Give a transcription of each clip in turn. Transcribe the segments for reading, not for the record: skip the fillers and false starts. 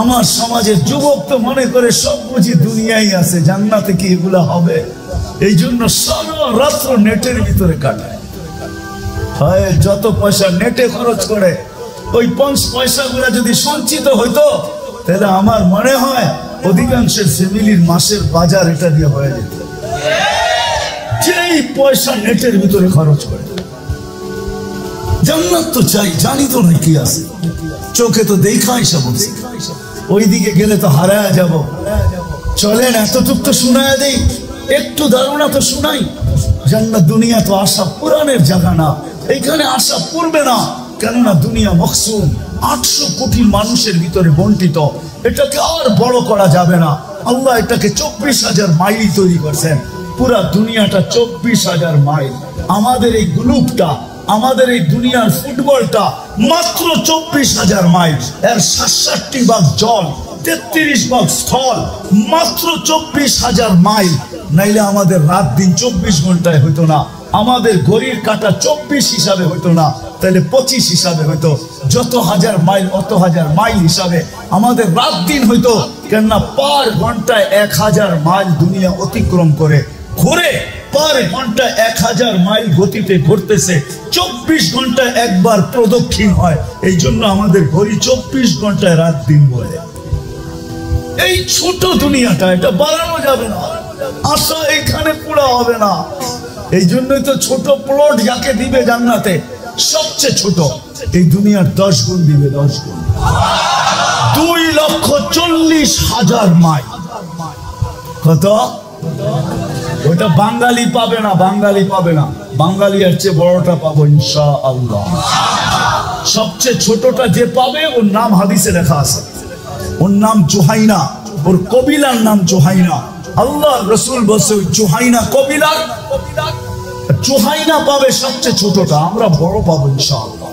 আমার সমাজের যুবক তো মনে করে সব বুঝি দুনিয়ায় আছে, জান্নাতে কি এগুলা হবে? এই জন্য সারা রাত্র নেটের ভিতরে কাটায়। হয় যত পয়সা নেটে খরচ করে, ওই 5 পয়সা গুলা যদি সঞ্চিত হইতো তাহলে আমার মনে হয় অধিকাংশের ফ্যামিলির মাসের বাজার এটা দিয়ে হয়ে যেত। যেই পয়সা নেটের ভিতরে খরচ করে। জান্নাত তো চাই, জানি তো না কি আছে, চোখে তো দেখাই সব, ওইদিকে গেলে তো হারায় যাব। চলেন এতটুক তো শোনায় দেই, একটু ধারণা তো শোনাই। জান্নাত দুনিয়া তো আশা পুরানের জায়গা না, এইখানে আশা পূর্বে না, কেননা দুনিয়া মকসুম 800 কোটি মানুষের ভিতরে বন্টিত। এটাকে আর বড় করা যাবে না। আল্লাহ এটাকে 24,000 মাইল তৈরি করছেন। পুরা দুনিয়াটা 24,000 মাইল। আমাদের এই গ্রুপটা, আমাদের এই দুনিয়ার ফুটবলটা মাত্র 24,000 মাইল। এর 67 ভাগ জল, 33 ভাগ স্থল, মাত্র 24,000 মাইল। নাইলে আমাদের রাত দিন 24 ঘন্টায় হইতো না, আমাদের ঘড়ির কাটা 24 হিসাবে হইতো না, তাহলে 25 হিসাবে হইতো। যত হাজার মাইল অত হাজার মাইল হিসাবে আমাদের রাত দিন হইতো, কেননা পার ঘন্টায় 1000 মাইল দুনিয়া অতিক্রম করে ঘুরে, পার ঘন্টায় 1000 মাইল গতিতে ঘুরতেছে। 24 ঘন্টায় একবার প্রদক্ষিণ হয়, এই জন্য আমাদের ঘড়ি 24 ঘন্টায় রাত দিন বলে। এই ছোট দুনিয়াটা, এটা বাড়ানো যাবে না, আশা এখানে পুরা হবে না। এই জন্যই তো ছোট প্লট যাকে দিবে জান্নাতে, সবচেয়ে ছোট, এই দুনিয়ার 10 গুণ দিবে, 10 গুণ। 2,40,000 মাইল। কত? ওটা বাঙালি পাবে না, বাঙালি পাবে না, বাঙালি এর চেয়ে বড়টা পাবো ইনশাআল্লাহ। সবচেয়ে ছোটটা যে পাবে ওর নাম হাদিসে লেখা আছে, ওর নাম জুহাইনা, ওর কবিলার নাম জুহাইনা। আল্লাহ রসুল বলছে ওই জুহাইনা কবিলার, জুহাইনা পাবে সবচেয়ে ছোটটা, আমরা বড় পাবো ইনশাআল্লাহ।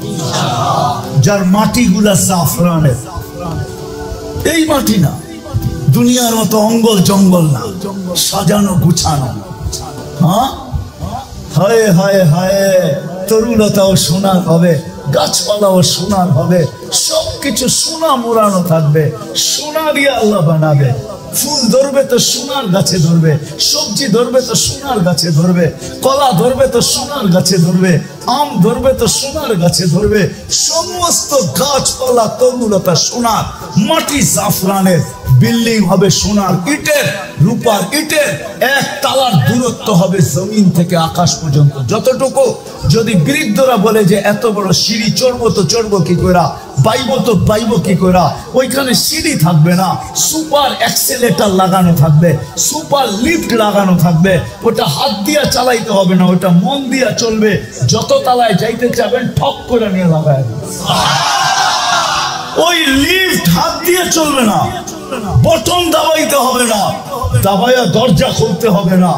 যার মাটিগুলা জাফরানের, এই মাটি না, দুনিয়ার মতো অঙ্গল জঙ্গল না, সাজানো গুছানো। হ্যাঁ, হায় হায় হায়, তরুলতাও সোনার হবে, গাছপালাও সোনার হবে, সবকিছু সোনা মোড়ানো থাকবে, সোনা দিয়ে আল্লাহ বানাবে। ফুল ধরবে তো সোনার গাছে ধরবে, সবজি ধরবে তো সোনার গাছে ধরবে, কলা ধরবে তো সোনার গাছে ধরবে, আম ধরবে তো সোনার গাছে ধরবে। সমস্ত গাছপালা তরুলতা সোনার, মাটি জাফরানের, বিল্ডিং হবে সোনার ইটের, রূপার ইটের। 1 তালার দূরত্ব হবে জমিন থেকে আকাশ পর্যন্ত। যতটুকু যদি বৃদ্ধরা বলে যে এত বড় সিঁড়ি চড়বো তো চড়বো কি করে, বাইবো তো বাইবো কি করে, ওইখানে সিঁড়ি থাকবে না, সুপার অ্যাক্সেলেটার লাগানো থাকবে, সুপার লিফট লাগানো থাকবে। ওটা হাত দিয়া চালাইতে হবে না, ওটা মন দিয়া চলবে। যত তালায় যাইতে চাবেন ঠক করে নিয়ে লাগায়। ওই লিফট হাত দিয়ে চলবে না, বটন দাবাইতে হবে না, দাবাইয়া দরজা খুলতে হবে না,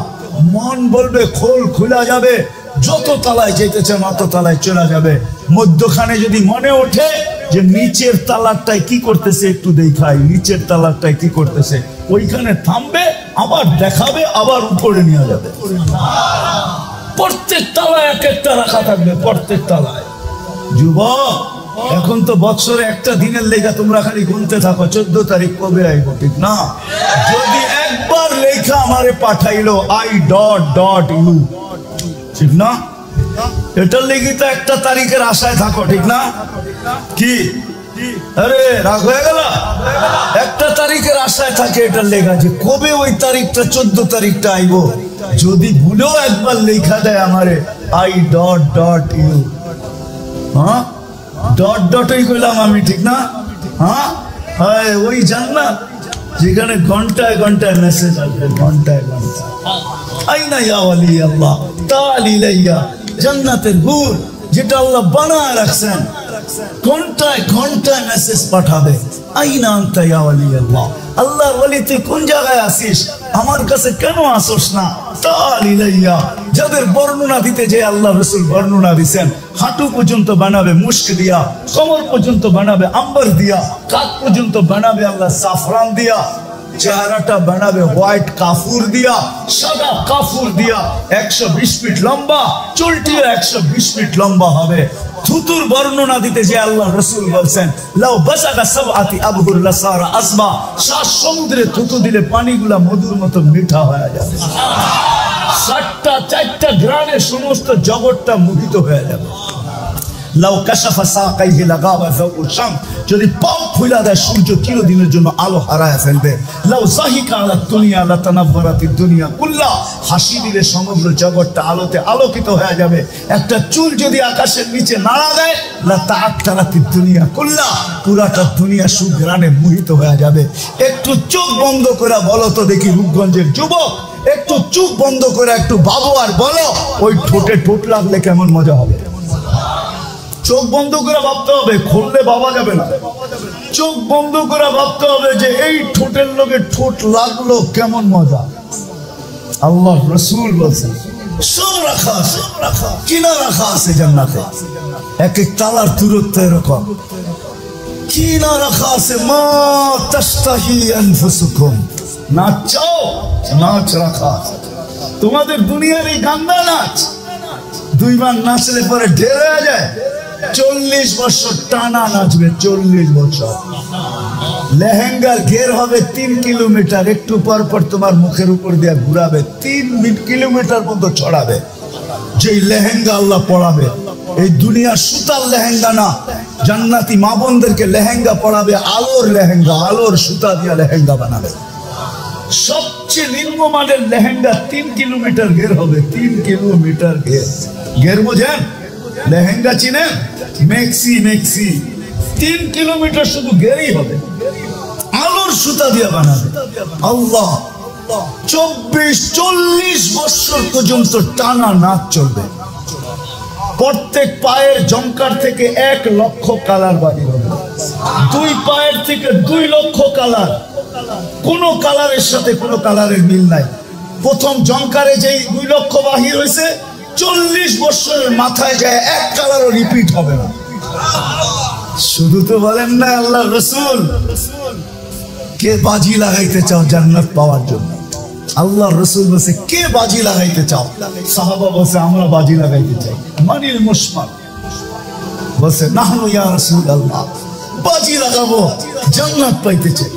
মন বলবে খোল, খোলা যাবে। যত তালায় যেতে চান অত তালায় চলে যাবে। মধ্যখানে যদি মনে ওঠে যে নিচের তালারটায় কি করতেছে একটু দেখাই, নিচের তালারটায় কি করতেছে, ওইখানে থামবে, আবার দেখাবে, আবার উপরে নিয়ে যাবে। প্রত্যেক তালায় এক একটা রাখা থাকবে, প্রত্যেক তালায়। যুবক, এখন তো বছরে একটা দিনের লেখা তোমরা খালি গুনতে থাকো, 14 তারিখ কবে আইব, ঠিক না? যদি একবার লেখা আমারে পাঠাইলো I.U, ঠিক না? এটার লেগে তো একটা তারিখের আশায় থাকো, ঠিক না? কি আরে রাগ হয়ে গেল? একটা তারিখের আশায় থাকে এটার লেখা, যে কবে ওই তারিখটা 14 তারিখটা আইব। যদি ভুলেও একবার লেখা দেয় আমারে I.U, হ্যাঁ ডট ডটই কইলাম আমি, ঠিক না? হ্যাঁ, ওই জান্নাত যেখানে ঘন্টায় ঘন্টায় মেসেজ আসবে, ঘন্টায় ঘন্টায়। আইনা ইয়া ওয়ালি আল্লাহ তাআলা ইলাইয়া, জান্নাতের হুর যেটা আল্লাহ বানায় রাখছেন, ঘন্টায় ঘন্টায় মেসেজ পাঠাবে। আইনা আনতা ইয়া ওয়ালি আল্লাহ, আল্লাহর ওয়ালি তুই কোন জায়গায় আসিস, আমার কাছে কেন আসোস না? তাআলা ইলাইয়া, যাদের বর্ণনা দিতে যে আল্লাহ রাসূল বর্ণনা দিবেন, হাঁটু পর্যন্ত বানাবে মুস্ক দিয়া, কোমর পর্যন্ত বানাবে আম্বার দিয়া, কাঁধ পর্যন্ত বানাবে আল্লাহ জাফরান দিয়া, চেহারাটা বানাবে হোয়াইট কাফুর দিয়া, সাদা কাফুর দিয়া। 120 ফিট লম্বা, চুলটিও 120 ফিট লম্বা হবে। থুতুর বর্ণনা দিতে যে আল্লাহ রাসূল বলছেন লাউ বাসাকা সাবআতি আবহুর লাসারা আসবা, 7 সমুদ্রে থুতু দিলে পানিগুলা মধুর মতো মিঠা হয়ে যাবে। 4টা গ্রামে সমস্ত জগৎটা মুহিত হয়ে যাবে। লাউ কাশাফা সাকাইহি লাগাবা যাউল শাম, যদি পাও খুলে দেয় সূর্য চিরদিনের জন্য আলো হারায় ফেলবে। লাউ যাহিকা আলা দুনিয়া লাতানাব্বারাতিদ দুনিয়া কুল্লা, হাসি দিলে সমগ্র জগৎটা আলোতে আলোকিত হয়ে যাবে। একটা চুল যদি আকাশের নিচে নাড়া দেয় লাতাআত্তারাতিদ দুনিয়া কুল্লা, পুরাটা দুনিয়া সুঘ্রাণে মোহিত হয়ে যাবে। একটু চোখ বন্ধ করে বলো তো দেখি রূপগঞ্জের যুবক, একটু চোখ বন্ধ করে একটু ভাবো আর বলো ওই ঠোঁটে ঠোঁট লাগলে কেমন মজা হবে। চোখ বন্ধ করে ভাবতে হবে, খুললে ভাবা যাবে না। চোখ বন্ধ করে ভাবতে হবে যে এই ঠোঁটের লোকে ঠোঁট লাগলো কেমন মজা। আল্লাহ রাসূল বলেছেন সব রাখা আছে, কিনা রাখা আছে জান্নাতে। এক এক তালার দূরত্ব এরকম কিনা রাখা আছে। মা তাশতাহি আনফুসুকুম, নাচ চাও নাচ রাখা আছে। তোমাদের দুনিয়ার এই গান্দা নাচ 2 বার নাচলে পরে ঢের হয়ে যায়। 40 বছর টানা নাচবে, 40 বছর। লেহেঙ্গার ঘের হবে 3 কিলোমিটার, একটু পর পর তোমার মুখের উপর দিয়ে ঘুরাবে, 3 কিলোমিটার পর্যন্ত ছড়াবে। যেই লেহেঙ্গা আল্লাহ পড়াবে, এই দুনিয়া সুতার লেহেঙ্গা না, জান্নাতি মা বোনদেরকে লেহেঙ্গা পড়াবে আলোর লেহেঙ্গা, আলোর সুতা দিয়ে লেহেঙ্গা বানাবে। সবচেয়ে নিম্নমানের লেহেঙ্গা 3 কিলোমিটার ঘের হবে, 3 কিলোমিটার ঘের। ঘের বোঝেন? লেহেঙ্গা চিনেন? মেক্সি 3 কিলোমিটার শুধু ঘেরই হবে, আলোর সুতা দিয়ে বানাবে। আল্লাহ 24-40 বছর পর্যন্ত টানা নাচ চলবে। প্রত্যেক পায়ের জঙ্কার থেকে 1 লক্ষ কালার বাড়ি হবে, 2 পায়ের থেকে 2 লক্ষ কালার। কোন কালারের সাথে কোন কালারের মিল নাই। প্রথম জঙ্কারে যেই 2 লক্ষ বাহির হয়েছে, 40 বছরের মাথায় যায় 1 কালারও রিপিট হবে না। শুধু তো বলেন না আল্লাহ রাসূল, কে বাজি লাগাইতে চাও জান্নাত পাওয়ার জন্য? আল্লাহ রাসূল বলছে কে বাজি লাগাইতে চাও? সাহাবা বলছে আমরা বাজি লাগাইতে চাই। মানিল মুসমান বলছে নাহনু ইয়া রাসূলুল্লাহ, বাজি লাগাবো জান্নাত পাইতে চাই।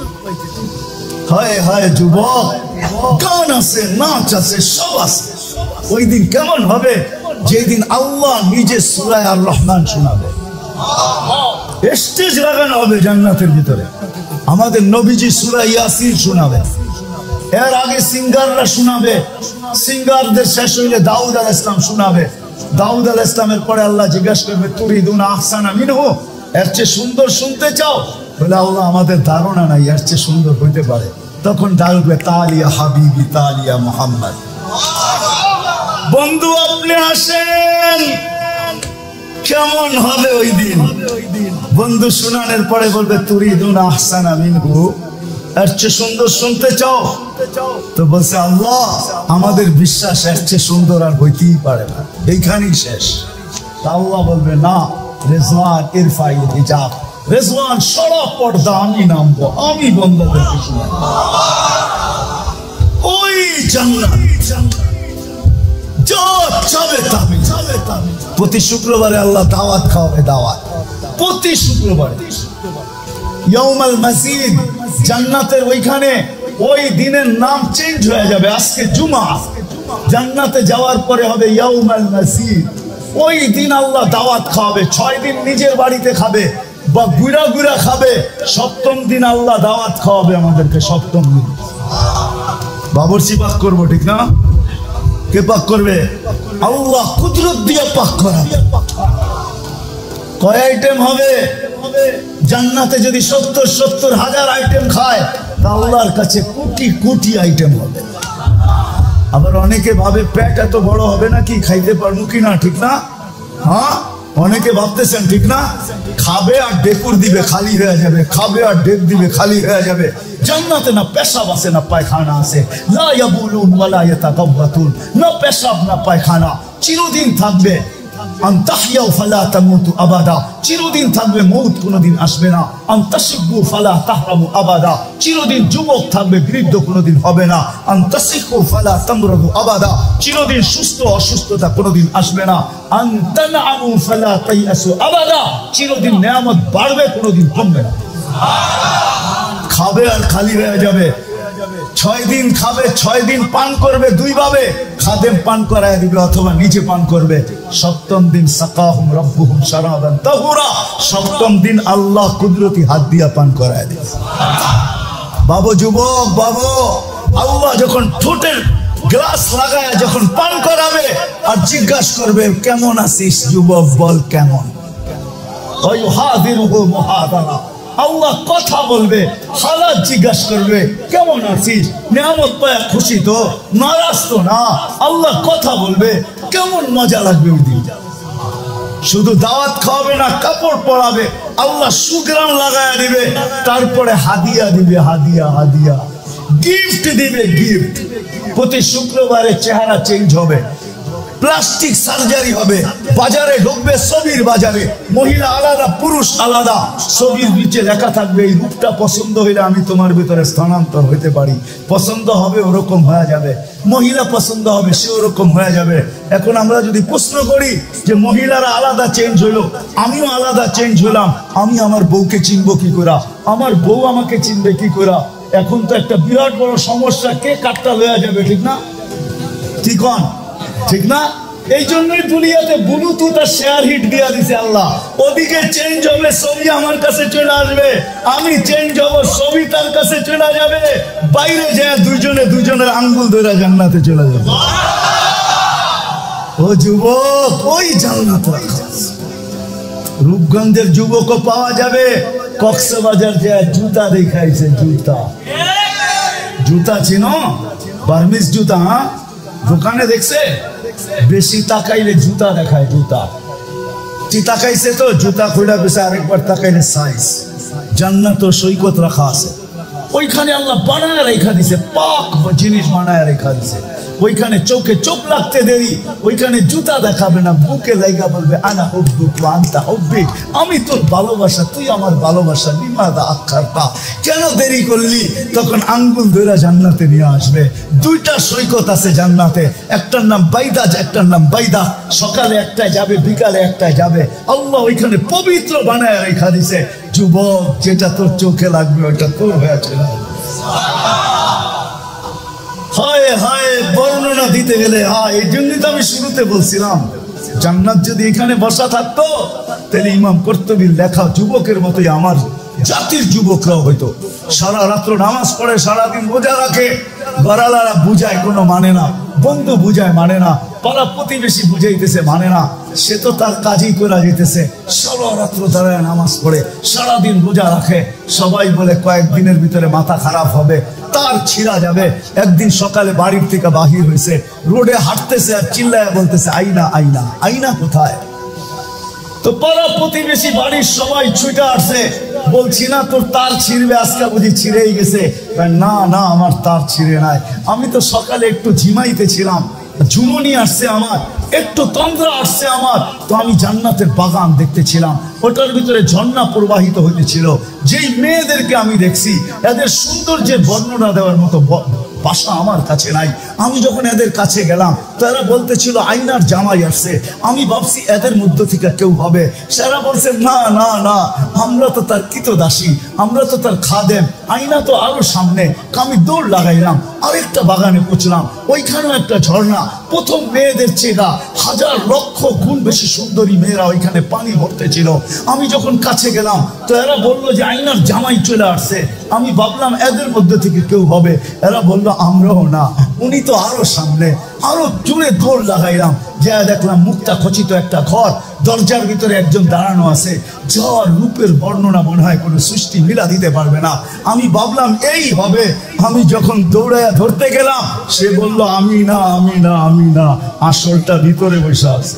হায় হায় যুবক, গান আছে, নাচ আছে, সব আছে। ওই দিন কেমন হবে? যেদিন আল্লাহ নিজে সূরা আর রহমান শোনাবে, স্টেজ লাগানো হবে জান্নাতের ভিতরে। আমাদের নবীজি সূরা ইয়াসিন শোনাবে, এর আগে সিঙ্গাররা শোনাবে, সিঙ্গারদের শেষ হইলে দাউদ আলাইহিস সালাম শোনাবে। দাউদ আলাইহিস সালামের পরে আল্লাহ জিজ্ঞাসা করবে তুরিদুনা আহসানা মিনহু, এর চেয়ে সুন্দর শুনতে চাও? বলে আল্লাহ আমাদের ধারণা নাই এর চেয়ে সুন্দর হইতে পারে। তখন ডাকবে তালিয়া হাবিবি তালিয়া মুহাম্মদ। বন্ধু আপনি আসেন, কেমন হবে ওই দিন? বন্ধু শোনানোর পরে বলবে তুরিদুনা আহসানা মিনহু, এর চেয়ে সুন্দর শুনতে চাও? তো বলছে আল্লাহ আমাদের বিশ্বাস এর চেয়ে সুন্দর আর হইতেই পারে না, এইখানেই শেষ। আল্লাহ বলবে না, রেজওয়ান ইরফাই হিজাব, রেজওয়ান সরা পর্দা আমি নামবো, আমি বন্ধুদেরকে শোনাবো। ওই জান্নাত যা চাবে তাবে। প্রতি শুক্রবারে আল্লাহ দাওয়াত খাওয়াবে, দাওয়াত প্রতি শুক্রবারে। ইয়াউমাল মাসিদ, জান্নাতের ওইখানে ওই দিনের নাম চেঞ্জ হয়ে যাবে। আজকে জুমা, জান্নাতে যাওয়ার পরে হবে ইয়াউমাল মাসিদ। ওই দিন আল্লাহ দাওয়াত খাওয়াবে। 6 দিন নিজের বাড়িতে খাবে বা গুড়া গুড়া খাবে, 7ম দিন আল্লাহ দাওয়াত খাওয়াবে আমাদেরকে। 7ম দিন বাবরচি পাক করবো, ঠিক না? কে পাক করবে? আল্লাহ কুদরত দিয়ে পাক করাবে। কয় আইটেম হবে? জান্নাতে যদি 70 হাজার আইটেম খায়, আল্লাহর কাছে কোটি কোটি আইটেম হবে। আবার অনেকে ভাবে পেট এত বড় হবে নাকি, খাইতে পারবো কিনা, ঠিক না? হ্যাঁ, অনেকে ভাবতেছেন, ঠিক না? খাবে আর ডেকুর দিবে, খালি হয়ে যাবে। খাবে আর ডেক দিবে, খালি হয়ে যাবে। জান্নাতে না পেশাব আছে না পায়খানা আছে, লা ইয়াবুলুন ওয়ালা ইয়াতাকাব্বাতুন, না পেশাব না পায়খানা, চিরদিন থাকবে। আনতাহিয়াউ ফালা তামুতু আবাদা, চিরদিন থাকবে, মউত কোনোদিন আসবে না। আনতাশিবু ফালা তাহরামু আবাদা, চিরদিন যুবক থাকবে, বৃদ্ধ কোনোদিন হবে না। আনতাসিহু ফালা তামরাদু আবাদা, চিরদিন সুস্থ অসুস্থতা কোনোদিন আসবে না। আনতানআমু ফালা তাইয়াসু আবাদা, চিরদিন নেয়ামত বাড়বে, কোনোদিন কমবে না। খাবে আর খালি হয়ে যাবে। 6 দিন খাবে, 6 দিন পান করবে, 2 ভাবে, খাদেম পান করায় দিবে অথবা নিজে পান করবে। 7ম দিন সাকাহুম রাব্বুহুম শারাবান তাহুরা, 7ম দিন আল্লাহ কুদরতি হাত দিয়া পান করায় দিবে। বাবু যুবক, বাবু, আল্লাহ যখন ঠোঁটের গ্লাস লাগায় যখন পান করাবে আর জিজ্ঞাসা করবে কেমন আছিস যুবক, বল কেমন। ওয়াইহাদিরুহু মুহাদারা, আল্লাহ কথা বলবে, হালাত জিজ্ঞাসা করবে কেমন আছিস, নিয়ামত পায়া খুশি তো, নারাজ তো না। আল্লাহ কথা বলবে, কেমন মজা লাগবে ওই দিন। শুধু দাওয়াত খাওয়াবে না, কাপড় পরাবে, আল্লাহ সুগ্রাম লাগায়া দিবে, তারপরে হাদিয়া দিবে, হাদিয়া হাদিয়া, গিফট দিবে, গিফট। প্রতি শুক্রবারে চেহারা চেঞ্জ হবে, প্লাস্টিক সার্জারি হবে, বাজারে ঢুকবে, ছবির বাজারে, মহিলা আলাদা পুরুষ আলাদা, ছবির নিচে লেখা থাকবে এই রূপটা পছন্দ হইলে আমি তোমার ভিতরে স্থানান্তর হইতে পারি। পছন্দ হবে ওরকম হয়ে যাবে, মহিলা পছন্দ হবে সে ওরকম হয়ে যাবে। এখন আমরা যদি প্রশ্ন করি যে মহিলারা আলাদা চেঞ্জ হইলো, আমিও আলাদা চেঞ্জ হলাম, আমি আমার বউকে চিনবো কি করে, আমার বউ আমাকে চিনবে কি করে, এখন তো একটা বিরাট বড় সমস্যা, কে কাটটা লয়ে যাবে, ঠিক না? ঠিক না? এই জন্যই দুনিয়াতে ব্লুটুথ আর শেয়ার হিট দিয়া দিছে আল্লাহ। ওদিকে চেঞ্জ হবে, ছবি আমার কাছে চলে আসবে, আমি চেঞ্জ হব, ছবি তার কাছে চলে যাবে, বাইরে যায় দুজনের আঙ্গুল ধরে জান্নাতে চলে যাবে। ও যুবক, ওই জান্নাত রূপগঞ্জের যুবকও পাওয়া যাবে, কক্সবাজার যায় জুতা দেখাইছে, জুতা চিনো, বার্মিজ জুতা, দোকানে দেখছে, বেশি তাকাইলে জুতা দেখায়, জুতা তাকাইছে তো জুতা খুলে বেশি, আরেকবার তাকাইলে সাইজ। জান্নাত সৈকত রাখা আছে, ওইখানে আল্লাহ বানায় রেখা দিছে, পাক জিনিস বানায় রেখা দিছে। ওইখানে চোখে চোখ লাগতে দেরি, ওইখানে জুতা দেখাবে না, বুকে লাগা বলবে আনা হুব্বুক ওয়া আনতা হুব্বি, আমি তোর ভালোবাসা, তুই আমার ভালোবাসা, লিমাযা আখারতা, কেন দেরি করলি? তখন আঙ্গুল ধরে জান্নাতে নিয়ে আসবে। 2টা সৈকত আছে জান্নাতে, একটার নাম বাইদা, একটার নাম বাইদা, সকালে একটাই যাবে, বিকালে একটাই যাবে। আল্লাহ ওইখানে পবিত্র বানায় রেখা দিছে। যুবক, যেটা তোর চোখে লাগবে ওটা তোর হয়ে চলে আসবে। হায় হায়, বর্ণনা দিতে গেলে এই জন্যই তো আমি শুরুতে বলছিলাম, জান্নাত যদি এখানে বসা থাকতো তাহলে ইমাম কর্তুবীর লেখা যুবকের মতোই আমার জাতির যুবকরাও হইতো। সারা রাত্র নামাজ পড়ে, সারাদিন রোজা রাখে, গড়ালারা বুঝায় কোনো মানে না, বন্ধু বুঝায় মানে না, পাড়া প্রতিবেশী বুঝাইতেছে মানে না, সে তো তার কাজই করা যেতেছে, সারা রাত্র দাঁড়ায় নামাজ পড়ে, সারাদিন রোজা রাখে। সবাই বলে কয়েকদিনের ভিতরে মাথা খারাপ হবে, তার ছিঁড়া যাবে। একদিন সকালে বাড়ির থেকে বাহির হয়েছে, রোডে হাঁটতেছে আর চিল্লায় বলতেছে আইনা আইনা, আইনা কোথায়? তো পাড়া প্রতিবেশী বাড়ির সবাই ছুটে আসছে, বলছি না তোর তার ছিঁড়বে, আজকে বুঝি ছিঁড়েই গেছে। না না, আমার তার ছিঁড়ে নাই, আমি তো সকালে একটু ঝিমাইতেছিলাম, ঝুমনি আসছে আমার, একটু তন্দ্রা আসছে আমার, তো আমি জান্নাতের বাগান দেখতেছিলাম, ওটার ভিতরে ঝর্ণা প্রবাহিত হইতেছিল। যেই মেয়েদেরকে আমি দেখছি, এদের সৌন্দর্যের বর্ণনা দেওয়ার মতো ভাষা আমার কাছে নাই। আমি যখন এদের কাছে গেলাম, তারা বলতেছিল আইনার জামাই আসছে। আমি ভাবছি এদের মধ্য থেকে কেউ হবে। সারা বলছে না না না, আমরা তো তার কৃতদাসী, আমরা তো তার খাদেম, আইনা তো আরো সামনে। আমি দৌড় লাগাইলাম, আরেকটা বাগানে পৌঁছলাম, ওইখানেও একটা ঝর্ণা। প্রথম মেয়েদের চেয়ে 1000 লক্ষ গুণ বেশি সুন্দরী মেয়েরা ওইখানে পানি ভরতে ছিল। আমি যখন কাছে গেলাম, তো এরা বললো যে আইনার জামাই চলে আসছে। আমি ভাবলাম এদের মধ্যে থেকে কেউ হবে, এরা বললো আমরাও না, উনি তো আরো সামনে। আরো জুড়ে দৌড় লাগাইলাম, যা দেখলাম মুক্তা খচিত একটা ঘর, দরজার ভিতরে একজন দাঁড়ানো আছে, যার রূপের বর্ণনা মনে হয় কোনো সৃষ্টি মিলা দিতে পারবে না। আমি ভাবলাম এই হবে। আমি যখন দৌড়াইয়া ধরতে গেলাম, সে বলল আমি না আমি না আমি না, আসলটা ভিতরে বসে আছে।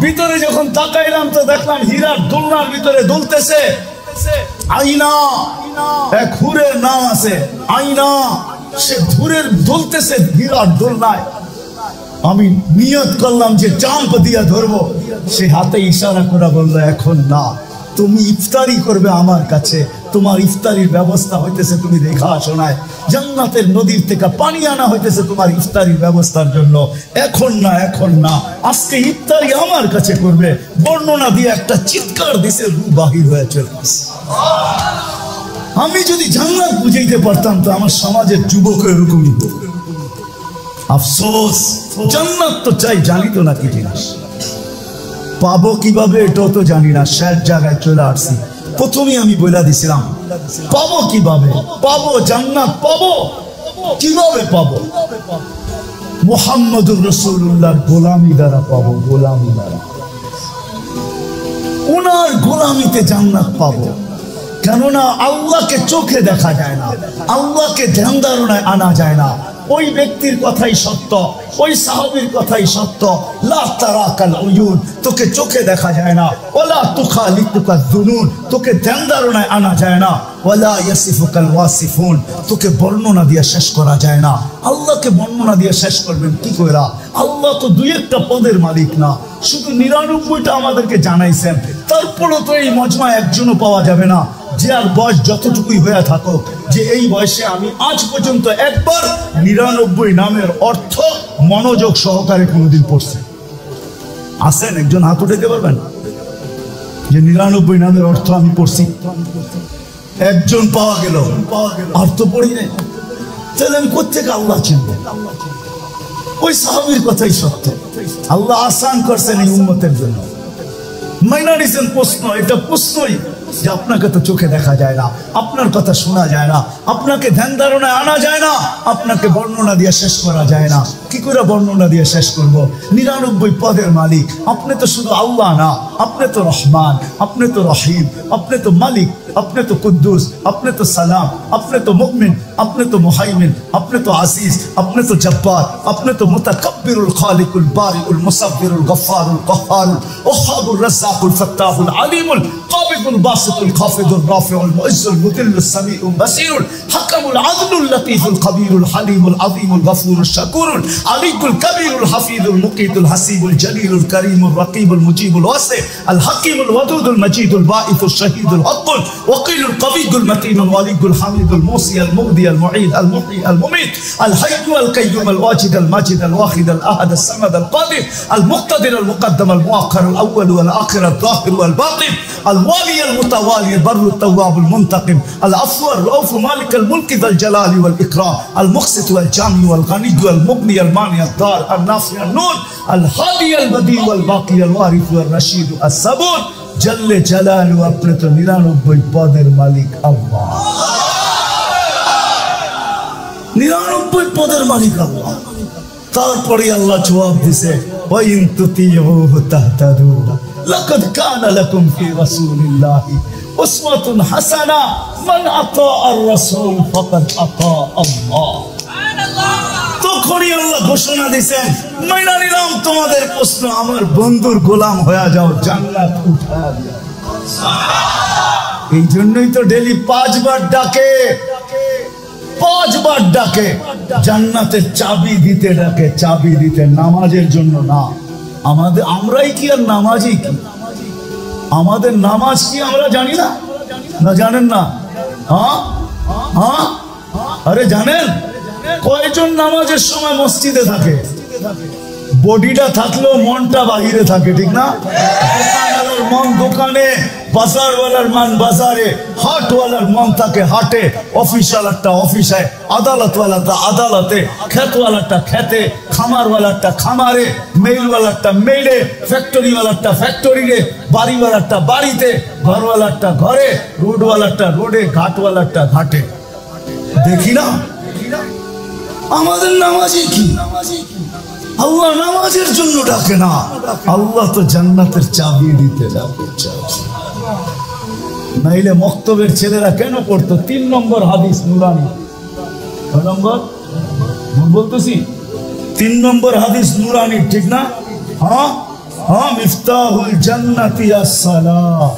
ভিতরে যখন তাকাইলাম তো দেখলাম হীরার দোলনার ভিতরে দুলতেছে আইনা। এক হুরের নাম আছে আইনা, সে ধুরের দুলতেছে হীরার দোলনায়। আমি নিয়ত করলাম যে জাম্প দিয়া ধরবো, সে হাতে ইশারা করে বললো এখন না, তুমি ইফতারি করবে আমার কাছে, তোমার ইফতারির ব্যবস্থা হইতেছে, তুমি দেখা আসো নাই, জান্নাতের নদীর থেকে পানি আনা হইতেছে তোমার ইফতারির ব্যবস্থার জন্য, এখন না, এখন না, আজকে ইফতারি আমার কাছে করবে। বর্ণনা দিয়ে একটা চিৎকার দিছে, রূহ বাহির হয়ে চলে আসে। আমি যদি জান্নাত বুঝাইতে পারতাম তো আমার সমাজের যুবক এরকমই হতো। আফসোস, জান্নাত তো চাই, জানি তো না কি জিনিস, পাবো কিভাবে এটাও তো জানি না। শেষ জায়গায় চলে আসছি। প্রথমেই আমি বলে দিছিলাম পাবো কিভাবে, পাবো জান্নাত পাবো কিভাবে, পাবো মুহাম্মদুর রাসূলুল্লাহর গোলামি দ্বারা পাবো, গোলামি দ্বারা, ওনার গোলামিতে জান্নাত পাবো। কেননা আল্লাহকে চোখে দেখা যায় না, আল্লাহকে ধ্যান ধারণায় আনা যায় না। ওই ব্যক্তির কথাই সত্য, ওই সাহাবীর কথাই সত্য, লা তারাকাল উয়ুন, তোকে চোখে দেখা যায় না, ওয়ালা তুখালিতুকা যুনুন, তোকে ধ্যান ধারণায় আনা যায় না, ওয়ালা ইয়াসিফুকাল ওয়াসিফুন, তোকে বর্ণনা দিয়ে শেষ করা যায় না। আল্লাহকে বর্ণনা দিয়ে শেষ করবেন কি কইরা? আল্লাহ তো দুই একটা পদের মালিক না, শুধু 99টা আমাদেরকে জানাইছেন। তারপরও তো এই মজমা একজনও পাওয়া যাবে না যে আর বয়স যতটুকুই হয়ে থাকুক, যে এই বয়সে আমি আজ পর্যন্ত একবার 99 নামের অর্থ মনোযোগ সহকারে কোনোদিন পড়ছে আছেন? একজন হাত উঠাতে পারবেন যে 99 নামের অর্থ আমি পড়ছি? একজন পাওয়া গেল, আর তো পড়ি নাই। তাহলে আমি কোত্থেকে আল্লাহ চিনব? ওই সাহাবীর কথাই সত্য, আল্লাহ আসান করছেন এই উম্মতের জন্য। মাইনা নিছেন প্রশ্ন, এটা প্রশ্নই যে আপনাকে তো চোখে দেখা যায় না, আপনার কথা শোনা যায় না, আপনাকে ধ্যান ধারণায় আনা যায় না, আপনাকে বর্ণনা দিয়ে শেষ করা যায় না। কি করে বর্ণনা দিয়ে শেষ করব? 99 পদের মালিক আপনি তো, শুধু আল্লাহ না, আপনি তো রহমান, আপনি তো রহিম, আপনি তো মালিক, আপনি তো কুদ্দুস, আপনি তো সালাম, আপনি তো মুমিন, আপনি তো মুহাইমিন, আপনি তো আজিজ, আপনি তো জব্বার, আপনি তো মুতাকাব্বিরুল খালিকুল বারিউল মুসাব্বিরুল গফফারুল কহ্হারুল ওহাবুর রাজ্জাকুল ফাত্তাহুল আলিমুল কাবিদুল বাসিতুল খাফিদুর রাফিউল মুইজ্জুল মুদিল্লুস সামিউল বাসিরুল হাকামুল আদলুল লতীফুল খবীরুল হালিমুল আযীমুল গফুরুশ শাকুরুল আলিকুল কবীরুল হাফিজুল মুকিতুল হাসিবুল জলিলুল করিমুল রকিবুল মুজিবুল ওয়াসি আল হাকিমুল ওয়াদুদুল মজিদুল বাঈসুল শহীদুল হকুল ওয়াকিলুল কবিয়ুল মতিনুল ওয়ালিকুল হামিদুল মুসি আল মুগদি আল মুঈদ আল মুহয়ি আল মুমীত আল হাইয়্যু আল কাইয়্যুম আল ওয়াজিদ আল মাজিদ আল ওয়াহিদ আল আহাদ আল সামাদ আল কাদির আল মুক্তাদির আল মুকদ্দাম আল মুআক্খার আল আউয়াল ওয়াল আখির আল যাহির ওয়াল বাতিন আল ওয়ালি আল মুতাওয়ালি আল বাররু আল তাওয়াব আল মুনতাকিম আল আফু আর রাউফ মালিক আল মুলক যাল জালালি ওয়াল ইকরাম আল মুকসিত ওয়াল জামি ওয়াল গনি ওয়াল মুগনি আল মানি আল দার আল নাফি আল নূর আল হাদি আল বদি ওয়াল বাকি আল ওয়ারিস ওয়াল রশিদ আল সাবুর জল্লে জালালু, আপনি তো 99 পদের মালিক আল্লাহ, 99 পদের মালিক আল্লাহ। তারপরে আল্লাহ জবাব দিছে, ওয়া ইন তুতিউহু তাহতাদু লাকাদ কানা লাকুম ফি রাসূলিল্লাহি উসওয়াতুন হাসানা মান আতা আর রাসূল ফাকাদ আতা আল্লাহ। তখনই আল্লাহ ঘোষণা দিয়েছেন, মাইনা নিলাম তোমাদের প্রশ্ন, আমার বন্ধুর গোলাম হয়ে যাও, জান্নাত উঠা দিও। এই জন্যই তো ডেলি 5 বার ডাকে, 5 বার ডাকে, জান্নাতের চাবি দিতে ডাকে, চাবি দিতে, নামাজের জন্য না। আমরাই কি আর নামাজি কি? আমাদের নামাজ কি আমরা জানি না? না জানেন না? হ্যাঁ হ্যাঁ, আরে জানেন কয়জন নামাজের সময় মসজিদে থাকে? বডিটা থাকলেও মনটা বাহিরে থাকে, ঠিক না? দোকানওয়ালার মন দোকানে, বাজারওয়ালার মন বাজারে, হাটওয়ালার মন থাকে হাটে, অফিসওয়ালারটা অফিসে, আদালতওয়ালাটা আদালতে, খেতওয়ালারটা খেতে, খামারওয়ালারটা খামারে, মেইলওয়ালারটা মেইলে, ফ্যাক্টরিওয়ালারটা ফ্যাক্টরিতে, বাড়িওয়ালারটা বাড়িতে, ঘরওয়ালারটা ঘরে, রোডওয়ালারটা রোডে, ঘাটওয়ালারটা ঘাটে। দেখি না আমাদের নামাজি কি? আল্লাহ নামাজের জন্য ডাকে না, আল্লাহ তো জান্নাতের চাবি দিতে ডাকে। নাইলে মক্তবের ছেলেরা কেন পড়তো 3 নম্বর হাদিস নুরানি? 6 নম্বর বলতেছি, 3 নম্বর হাদিস নুরানি, ঠিক না? হ্যাঁ হ্যাঁ, মিফতাহুল জান্নাতি আস-সালাহ।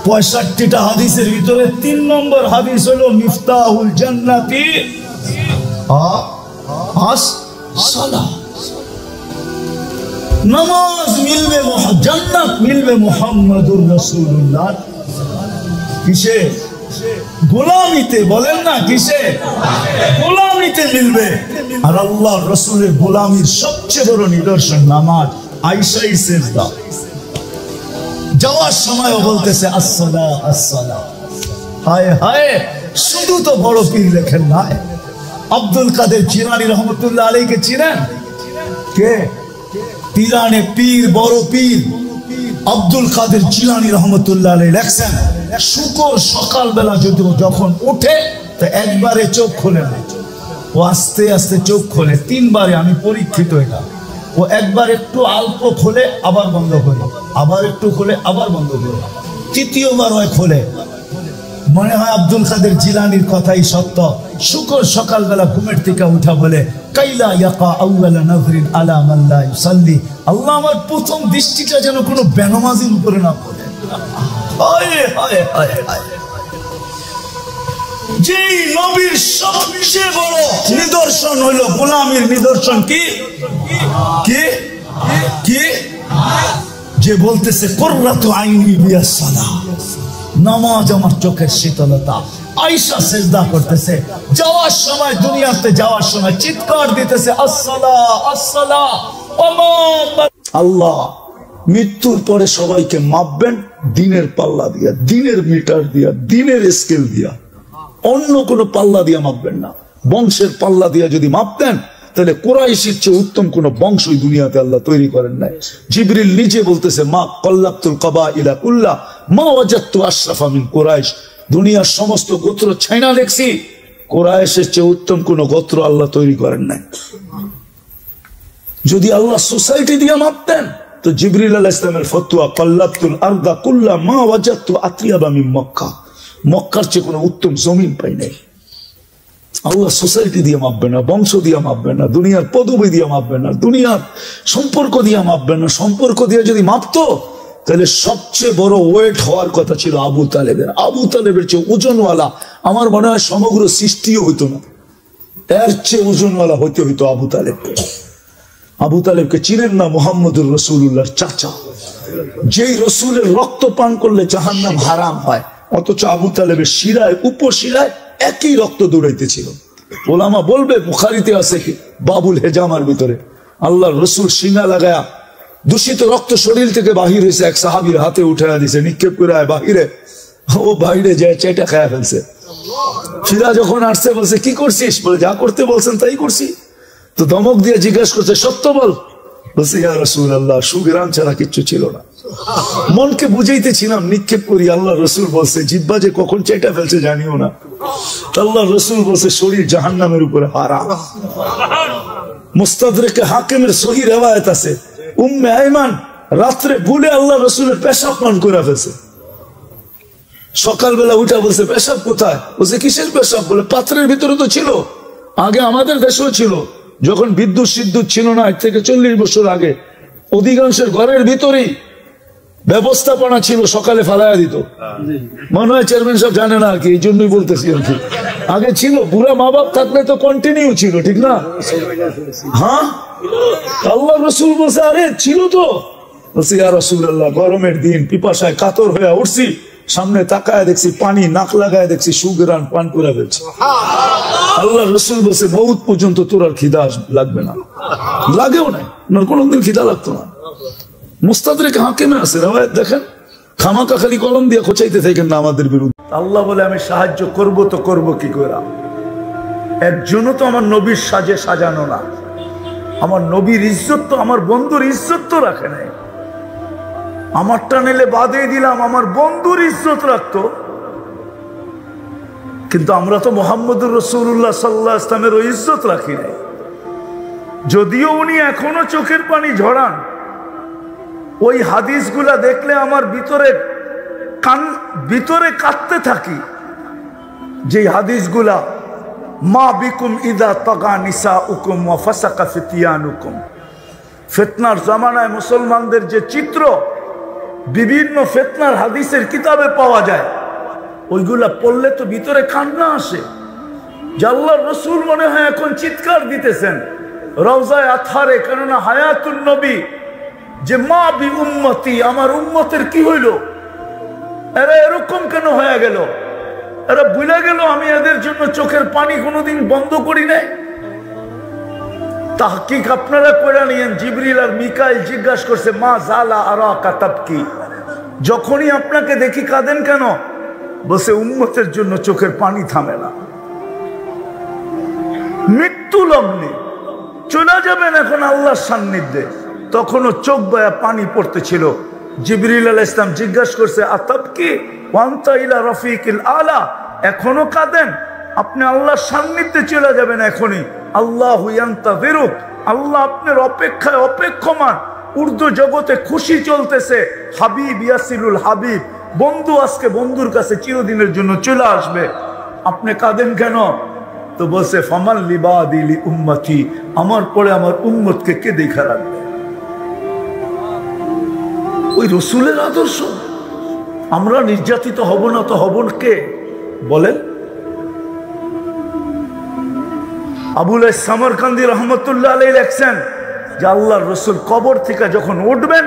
65টা হাদিসের ভিতরে 3 নম্বর হাদিস হলো মিফতাহুল জান্নাতি আস-সালাহ। নামাজ মিলবে, জান্নাত মিলবে মুহাম্মাদুর রাসূলুল্লাহ কিসে? গোলামিতে। বলেন না কিসে? গোলামিতে মিলবে। আর আল্লাহর রাসূলের গোলামির সবচেয়ে বড় নিদর্শন নামাজ। আয়েশাই সিজদা, যাওয়ার সময় বলতেছে আসসালা আসসালা। হায় হায়, শুধু তো বড় পীর লেখেন না। আব্দুল কাদের জিলানী রহমতুল্লাহ আলাইহিকে চিনেন? কে? পীরানে পীর, বড় পীর আব্দুল কাদের জিলানী রহমতুল্লাহ আলাইহি লেখছেন, শুকর সকালবেলা যদি যখন ওঠে তো একবারে চোখ খোলে না, ও আস্তে আস্তে চোখ খোলে। 3 বারে, আমি পরীক্ষিত এটা। ও একবার একটু অল্প খোলে, আবার বন্ধ করে, আবার একটু খোলে, আবার বন্ধ করে, তৃতীয়বার হয় খোলে। মনে হয় আব্দুল কাদের জিলানীর কথাই সত্য। শুকর সকালবেলা ঘুমের থেকে উঠা বলে, কাইলা ইয়াকা আউয়ালা নাযরিন আলা মান লা ইউসাল্লি, আল্লাহ আমার প্রথম দৃষ্টিটা যেন কোনো বেনামাজির উপরে না পড়ে। হায় হায় হায় হায়। যে নবীর সবচেয়ে বড় নিদর্শন হলো গোলামির নিদর্শন কি? কি কি? যে বলতেছে কুররাতু আইনি বিয়াস সালাহ, নামাজ আমার চোখের শীতলতা। আয়েশা সিজদা করতেছে, যাওয়ার সময়, দুনিয়াতে যাওয়ার সময় চিৎকার দিতেছে আসসালাহ আসসালাহ। আল্লাহ মৃত্যুর পরে সবাইকে মাপবেন দিনের পাল্লা দিয়া, দিনের মিটার দিয়া, দিনের স্কেল দিয়া, অন্য কোনো পাল্লা দিয়া মাপবেন না। বংশের পাল্লা দিয়া যদি মাপতেন তাহলে কুরাইশের চেয়ে উত্তম কোন বংশই দুনিয়াতে আল্লাহ তৈরি করেন নাই। জিবরিল নিজে বলতেছে, মা কল্লাতুল কাবাইলা কুল্লা মা ওয়াজাদতু আশরাফা মিন কুরাইশ, দুনিয়ার সমস্ত গোত্র ছাইনা দেখছি, কুরাইশের চেয়ে উত্তম কোন গোত্র আল্লাহ তৈরি করেন নাই। যদি আল্লাহ সোসাইটি দিয়ে মাপতেন তো জিবরিল আলাইহিস সালামের ফতোয়া কল্লাতুল আরদা কুল্লা মা ওয়াজাদতু আতিয়াবা মিন মক্কা, মক্কার চেয়ে কোনো উত্তম জমিন পাই নাই। আল্লাহ সোসাইটি দিয়ে মাপবে না, বংশ দিয়ে মাপবে না, দুনিয়ার পদবি দিয়ে মাপবে না, দুনিয়ার সম্পর্ক দিয়ে মাপবে না। সম্পর্ক দিয়ে যদি মাপতো তাহলে সবচেয়ে বড় ওয়েট হওয়ার কথা ছিল আবু তালেবের। আবু তালেবের চেয়ে ওজনওয়ালা আমার মনে হয় সমগ্র সৃষ্টিও হইতো না, এর চেয়ে ওজনওয়ালা হইতে হইতো আবু তালেবকে। আবু তালেবকে চিনেন না? মুহাম্মদুর রাসূলুল্লাহর চাচা, যেই রসুলের রক্ত পান করলে জাহান্নাম হারাম হয়, অথচ আবু তালেবের শিরায়, উপশিরায় একই রক্ত দৌড়াইতেছিল। ওলামা বলবে বুখারীতে আছে কি বাবুল হেজামার ভিতরে আল্লাহর রসুল সিনা লাগায়া দূষিত রক্ত শরীর থেকে বাহির হয়েছে, এক সাহাবীর হাতে উঠাইয়া দিছে, নিক্ষেপ করে বাহিরে, ও বাহিরে যায় চেটা খায়া ফেলছে। ফিরা যখন আসছে বলছে, কি করছিস? বলে, যা করতে বলছেন তাই করছি। তো ধমক দিয়ে জিজ্ঞাসা করছে, সত্য বল। বলছে, ইয়া রাসূলুল্লাহ, সুগ্রাম ছাড়া কিচ্ছু ছিল না। মনকে বুঝাইতেছিলাম, নিক্ষেপ করি। আল্লাহ রসুল বলছে, জিহ্বা যে কখন চেটা ফেলছে জানিও না। আল্লাহ রসুল বলছে, শরীর জাহান্নামের উপরে হারাম। মুস্তাদরেকে হাকিমের সহিহ রিওয়ায়াত আছে, উম্মে আইমান রাত্রে ভুলে আল্লাহ রসুলের পেশাব পান করে ফেলছে। সকালবেলা উঠা বলছে, পেশাব কোথায়? বলছে, কিসের পেশাব? বলে, পাত্রের ভিতরে তো ছিল, আগে আমাদের দেশেও ছিল, যখন বিদ্যুৎ সিদ্যুৎ ছিল না, এর থেকে 40 বছর আগে অধিকাংশের ঘরের ভিতরেই ব্যবস্থাপনা ছিল, সকালে ফালাইয়া দিত। মনে হয় চেয়ারম্যান সব জানে না আর কি, এই জন্যই বলতেছি আর কি। আগে ছিল, বুড়া মা বাপ থাকলে তো কন্টিনিউ ছিল, ঠিক না? হ্যাঁ, আল্লাহ রসুল বলছে, আরে ছিল তো। বলছে, ইয়া রাসূলুল্লাহ, গরমের দিন পিপাসায় কাতর হয়ে উঠছি, সামনে তাকায় দেখছি পানি, নাক লাগায় দেখছি সুগ্রাণ পান করে ফেলছে। আল্লাহ রসুল বলছে, বহুত পর্যন্ত তোর আর খিদা লাগবে না। লাগেও না, কোনদিন খিদা লাগতো না। মুস্তাদরেক হাকিমে আছে রিওয়ায়াত, দেখেন। খামাকা খালি কলম দিয়ে খোঁচাইতে থাকেন না আমাদের বিরুদ্ধে। আল্লাহ বলে, আমি সাহায্য করব তো করব কি করে? একজনও তো আমার নবীর সাজে সাজানো না। আমার নবীর ইজ্জত তো, আমার বন্ধুর ইজ্জত তো রাখে নাই। আমারটা নিলে বাদে দিলাম, আমার বন্ধুর ইজ্জত রাখতো। কিন্তু আমরা তো মুহাম্মদুর রাসূলুল্লাহ সাল্লাল্লাহু আলাইহি ওয়াসাল্লামের ওই ইজ্জত রাখি নাই। যদিও উনি এখনো চোখের পানি ঝরান, ওই হাদিসগুলা দেখলে আমার ভিতরে কাঁদতে থাকি। যে হাদিসগুলা, মা বিকুম ইদা তাগা নিসাউকুম ওয়া ফাসাকা ফিতিয়ানুকুম, ফিতনার জামানায় মুসলমানদের যে চিত্র বিভিন্ন ফিতনার হাদিসের কিতাবে পাওয়া যায়, ওইগুলা পড়লে তো ভিতরে কান্না আসে। যে আল্লাহর রাসূল মনে হয় এখন চিৎকার দিতেছেন রওজায়ে আতহারে, কেননা হায়াতুন নবী যে মা বি উম্মতি, আমার উম্মতের কি হইল, এরা এরকম কেন হয়ে গেল, এরা ভুলে গেল আমি এদের জন্য চোখের পানি কোনোদিন বন্ধ করি নাই। তাহকিক আপনারা করে নিয়েন। জিবরিল আর মিকাইল জিজ্ঞাসা করছে মা জালা আরাকা তাবকি, যখনই আপনাকে দেখি কাঁদেন কেন? বসে উম্মতের জন্য চোখের পানি থামে না। মৃত্যু লগ্নে চলে যাবেন এখন আল্লাহর সান্নিধ্যে, তখনও চোখ বয়া পানি পড়তেছিল। জিবরিল আলাইহিস সালাম জিজ্ঞাসা করছে আতাবকি ওয়া আনতা ইলা রাফিকিল আলা, এখনো কাঁদেন? আপনি আল্লাহর সান্নিধ্যে চলে যাবেন এখনই। আল্লাহু ইয়ান্তাযিরুক, আল্লাহ আপনার অপেক্ষায় অপেক্ষমান। উর্দু জগতে খুশি চলতেছে, হাবিব ইয়াসিলুল হাবিব, বন্ধু আজকে বন্ধুর কাছে চিরদিনের জন্য চলে আসবে। আপনি কাঁদেন কেন? তো বলছে ফামাল লিবাদি লি উম্মতি, আমার পরে আমার উম্মতকে কে দেখা রাখবে? ওই রসুলের আদর্শ। আমরা নির্যাতিত হব না তো হব কে বলেন? আবুল সামরকান্দি রহমতুল্লাহ আলাইহি লেখছেন যে আল্লাহর রসুল কবর থেকে যখন উঠবেন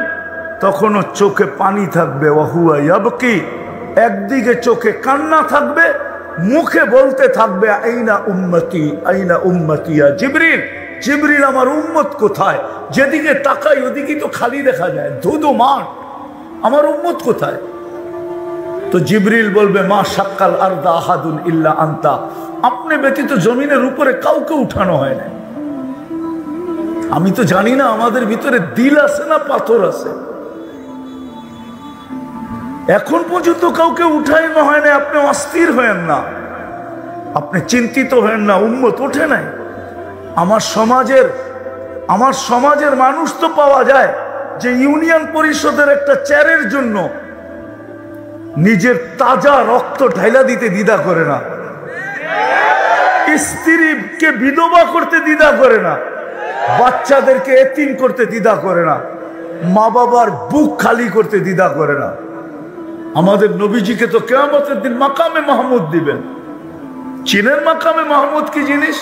তখনও চোখে পানি থাকবে, ওয়াহুয়া ইয়াবকি, একদিকে চোখে কান্না থাকবে, মুখে বলতে থাকবে আইনা উম্মতি আইনা উম্মতি ইয়া জিবরিল, জিবরিল আমার উম্মত কোথায়? যেদিকে তাকাই ওদিকে তো খালি দেখা যায়, ধুধু মাঠ, আমার উম্মত কোথায়? তো জিবরিল বলবে মা শাক্কাল আরদা আহাদুন ইল্লা আনতা, আপনি ব্যতীত জমিনের উপরে কাউকে উঠানো হয় না। আমি তো জানি না আমাদের ভিতরে দিল আছে না পাথর আছে। এখন পর্যন্ত কাউকে উঠানো হয় না। আপনি অস্থির হয়েন না, আপনি চিন্তিত হয়েন না, উম্মত ওঠে নাই। আমার সমাজের মানুষ তো পাওয়া যায় যে ইউনিয়ন পরিষদের একটা চেয়ারের জন্য নিজের তাজা রক্ত ঢাইলা দিতে দ্বিধা করে না, স্ত্রীকে বিধবা করতে দ্বিধা করে না, বাচ্চাদেরকে এতিম করতে দ্বিধা করে না, মা বাবার বুক খালি করতে দ্বিধা করে না। আমাদের নবীজিকে তো কিয়ামতের দিন মাকামে মাহমুদ দিবেন। চীনের মাকামে মাহমুদ কি জিনিস?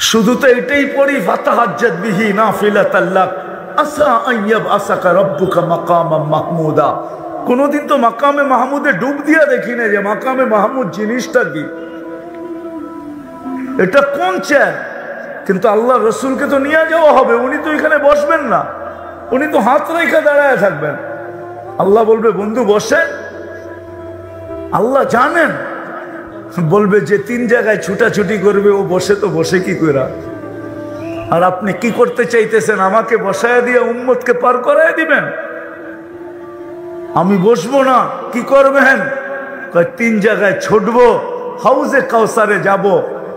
শুধু তো এটাই পড়ি ফাতাহাজ্জাত বিহি নাফিলাতাল লাক আসা আইয়াব আসাকা রব্বুকা মাকামাম মাহমুদা। কোনদিন তো মাকামে মাহমুদে ডুব দিয়া দেখি না যে মাকামে মাহমুদ জিনিসটা কি, এটা কোন চেয়ার। কিন্তু আল্লাহ রসুলকে তো নিয়ে যাওয়া হবে, উনি তো এখানে বসবেন না, উনি তো হাত রেখে দাঁড়ায় থাকবেন। আল্লাহ বলবে বন্ধু বসেন, আল্লাহ জানেন, বলবে যে 3 জায়গায় ছুটাছুটি করবে ও বসে তো বসে কি করে। আর আপনি কি করতে চাইতেছেন? আমাকে বসায় দিয়ে উম্মতকে পার করায় দিবেন? আমি বসবো না, কি করবেন? 3 জায়গায় ছুটবো, হাউজে কাউসারে যাব,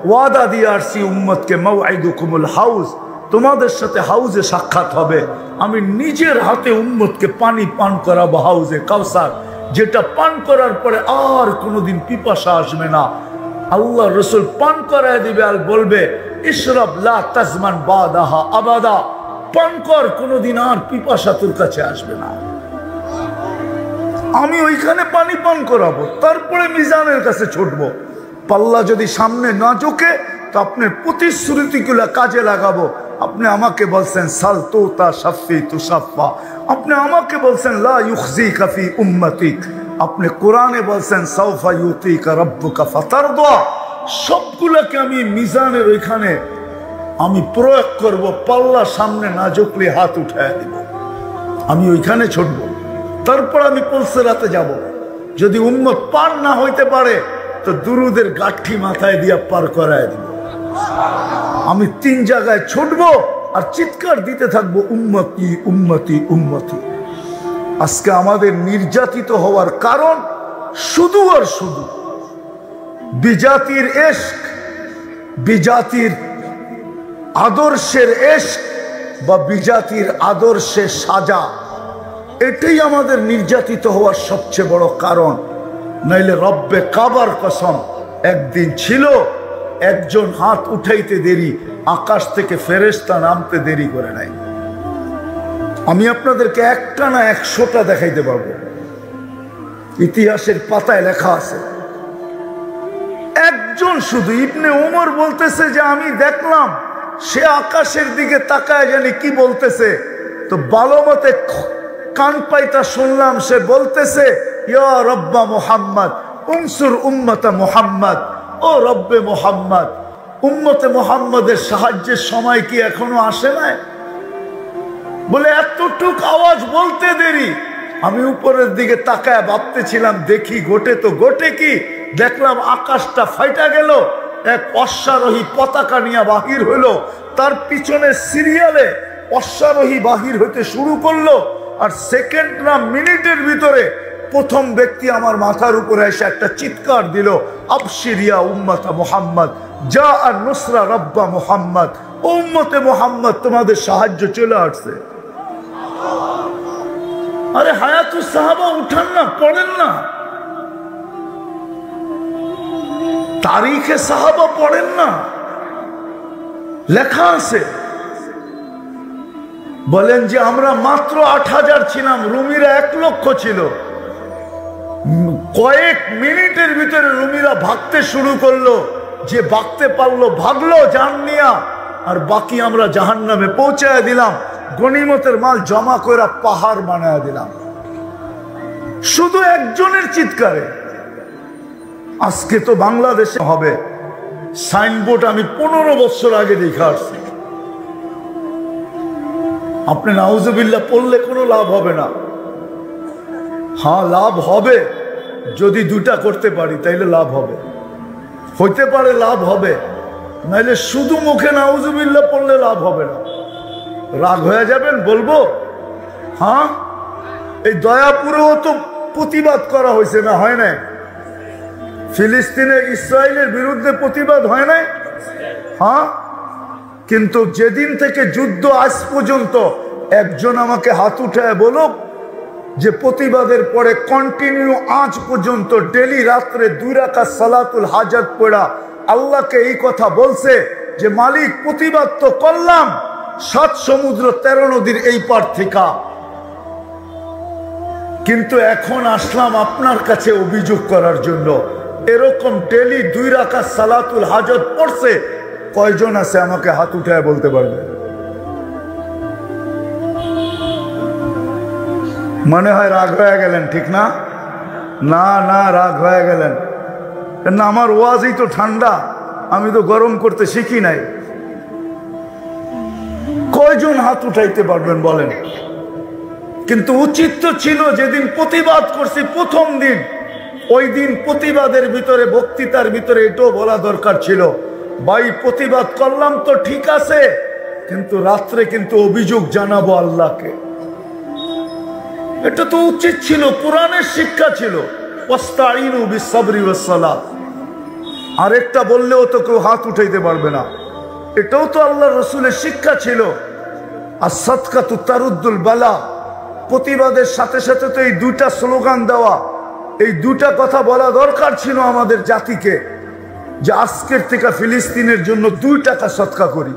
ওয়াদা দিয়ে আসছি উম্মতকে মাওয়াইদুকুমুল হাউজ, তোমাদের সাথে হাউজে সাক্ষাৎ হবে। আমি নিজের হাতে উম্মতকে পানি পান করাবো হাউজে কাউসার, যেটা পান করার পরে আর কোনোদিন পিপাসা আসবে না। আল্লাহ রসুল পান করায় দিবে আর বলবে ইশরাব লা তাজমান বাদাহা আবাদা, পান কর, কোনোদিন আর পিপাসা তোর কাছে আসবে না। আমি ওইখানে পানি পান করাবো, তারপরে মিজানের কাছে ছুটবো। পাল্লা যদি সামনে না ঝোঁকে তো আপনার প্রতিশ্রুতিগুলো কাজে লাগাবো। আপনি আমাকে বলছেন সাল তোতা সাফি তুসাফা, আপনি আমাকে বলছেন লা ইউখজিকা ফি উম্মতিক, আপনি কোরআনে বলছেন সাউফা ইউতিকা রাব্বুকা ফাতারদা। সবগুলোকে আমি মিজানের ওইখানে আমি প্রয়োগ করব। পাল্লা সামনে না ঝুঁকলে হাত উঠায় দিব, আমি ওইখানে ছুটবো। তারপর আমি পুলসিরাতে যাব। যদি উম্মত পার না হইতে পারে তো দুরুদের গাঠি মাথায় দিয়া পার করায় দিব। আমি 3 জায়গায় ছুটবো আর চিৎকার দিতে থাকবো উম্মতি উম্মতি উম্মতি। আজকে আমাদের নির্যাতিত হওয়ার কারণ শুধু আর শুধু বিজাতির ইশক, বিজাতির আদর্শের ইশক বা বিজাতির আদর্শের সাজা, এটাই আমাদের নির্যাতিত হওয়ার সবচেয়ে বড় কারণ। নাইলে রব্বে কাবার কসম, একদিন ছিল একজন হাত উঠাইতে দেরি, আকাশ থেকে ফেরেশতা নামতে দেরি করে নাই। আমি আপনাদেরকে একটা না 100টা দেখাইতে পারবো, ইতিহাসের পাতায় লেখা আছে। একজন শুধু ইবনে ওমর বলতেছে যে আমি দেখলাম সে আকাশের দিকে তাকায় জানি কি বলতেছে, তো ভালো মতে কান পাইতা শুনলাম সে বলতেছে, ইয়া রব্বা মুহাম্মদ উনসুর উম্মতা মুহাম্মদ, ও রব্বে মুহাম্মদ, উম্মতে মুহাম্মদের সাহায্যের সময় কি এখনো আসে নাই? বলে এতটুক আওয়াজ বলতে দেরি। আমি উপরের দিকে তাকায় ভাবতেছিলাম দেখি ঘটে তো ঘটে কি, দেখলাম আকাশটা ফাইটা গেল, এক অশ্বারোহী পতাকা নিয়ে বাহির হলো, তার পিছনে সিরিয়ালে অশ্বারোহী বাহির হতে শুরু করলো, আর সেকেন্ড না মিনিটের ভিতরে প্রথম ব্যক্তি আমার মাথার উপরে এসে একটা চিৎকার দিল, আবশিরিয়া উম্মতা মুহাম্মদ যা আর নুসরা রব্বা মুহাম্মদ, উম্মতে মুহাম্মদ তোমাদের সাহায্য চলে আসছে। আরে হায়াতুস সাহাবা উঠান না, পড়েন না, তারিখে সাহাবা পড়েন না, লেখা আছে। বলেন যে আমরা মাত্র ৮,০০০ ছিলাম, রুমিরা ১,০০,০০০ ছিল। কয়েক মিনিটের ভিতরে রুমিরা ভাগতে শুরু করলো, যে ভাগতে পারলো ভাগলো জান নিয়া, আর বাকি আমরা জাহান্নামে পৌঁছায় দিলাম, গনিমতের মাল জমা করে পাহাড় বানায় দিলাম শুধু একজনের চিৎকারে। আজকে তো বাংলাদেশে হবে সাইনবোর্ড আমি ১৫ বছর আগে দেখে আসছি। আপনি নাউজুবিল্লাহ পড়লে কোনো লাভ হবে না। হ্যাঁ লাভ হবে, যদি দুটা করতে পারি তাইলে লাভ হবে, হইতে পারে লাভ হবে, নাইলে শুধু মুখে নাউজুবিল্লাহ পড়লে লাভ হবে না। রাগ হয়ে যাবেন বলবো? হ্যাঁ, এই দয়াপুরেও তো প্রতিবাদ করা হয়েছে না, হয় না? ফিলিস্তিনে ইসরায়েলের বিরুদ্ধে প্রতিবাদ হয় নাই? হ্যাঁ, কিন্তু যেদিন থেকে যুদ্ধ আজ পর্যন্ত একজন আমাকে হাত উঠায় বলো যে প্রতিবাদের পরে কন্টিনিউ আজ পর্যন্ত ডেলি রাত্রে 2 রাকাত সালাতুল হাজাত পড়া আল্লাহকে এই কথা বলছে যে মালিক প্রতিবাদ তো করলাম 7 সমুদ্র 13 নদীর এই পার থেকে, কিন্তু এখন আসলাম আপনার কাছে অভিযোগ করার জন্য। এরকম ডেলি 2 রাকাত সালাতুল হাজাত পড়ছে কয়জন আছে আমাকে হাত উঠায় বলতে পারবে? মনে হয় রাগ হয়ে গেলেন, ঠিক না? না না, রাগ হয়ে গেলেন না। আমার ওয়াজই তো ঠান্ডা, আমি তো গরম করতে শিখি নাই। কয়জন হাত উঠাইতে পারবেন বলেন? কিন্তু উচিত তো ছিল যেদিন প্রতিবাদ করছি প্রথম দিন, ওই দিন প্রতিবাদের ভিতরে বক্তৃতার ভিতরে এটাও বলা দরকার ছিল, ভাই প্রতিবাদ করলাম তো ঠিক আছে, কিন্তু রাত্রে কিন্তু অভিযোগ জানাবো আল্লাহকে। এটা তো উচিত ছিল, কোরআনের শিক্ষা ছিল। ওয়াস্তাইনু বিসসাবরি ওয়াসসালাত। আরেকটা বললেও তো কেউ হাত উঠাইতে পারবে না, এটাও তো আল্লাহর রাসূলের শিক্ষা ছিল। আর সাদকাতু তারুদ্দুল বালা, প্রতিবাদের সাথে সাথে তো এই 2টা স্লোগান দেওয়া, এই 2টা কথা বলা দরকার ছিল আমাদের জাতিকে, যে আজকের থেকে ফিলিস্তিনের জন্য 2 টাকা সদকা করি।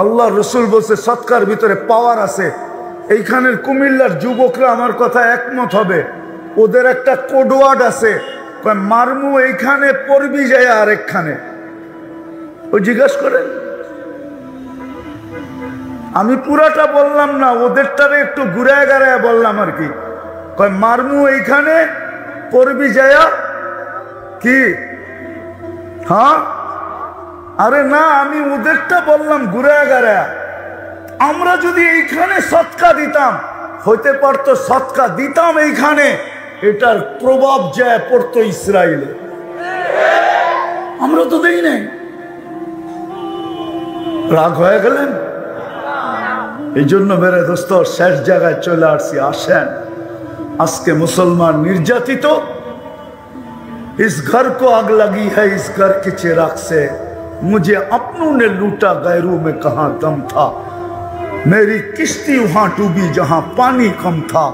আল্লাহর রাসূল বলছে সদকার ভিতরে পাওয়ার আছে। এইখানের কুমিল্লার যুবকরা আমার কথা একমত হবে, ওদের একটা কোডওয়ার্ড আছে, মারমু এইখানে পড়বি যায় আরেকখানে। ওই জিজ্ঞাসা করেন, আমি পুরাটা বললাম না, ওদেরটারে একটু ঘুরায় গাড়ায় বললাম আর কি। মারমু এইখানে পড়বি যায়া কি? হ্যাঁ, আরে না, আমি ওদেরটা বললাম ঘুরায় গাড়ায়। আমরা যদি এইখানে সৎকা দিতাম, হইতে পারতো সৎকা দিতাম এইখানে, এটার প্রভাব যায় পড়তো ইসরায়েলে। আমরা তো দেই নাই। রাগ হয়ে গেলেন? এই জন্য মেরে দোস্ত শেষ জায়গায় চলে আসছি। আসেন, আজকে মুসলমান নির্যাতিত, इस घर को आग लगी है इस घर के चिराग से, मुझे अपनों ने लूटा गैरों में कहाँ दम था, मेरी किश्ती वहां डूबी जहां पानी कम था।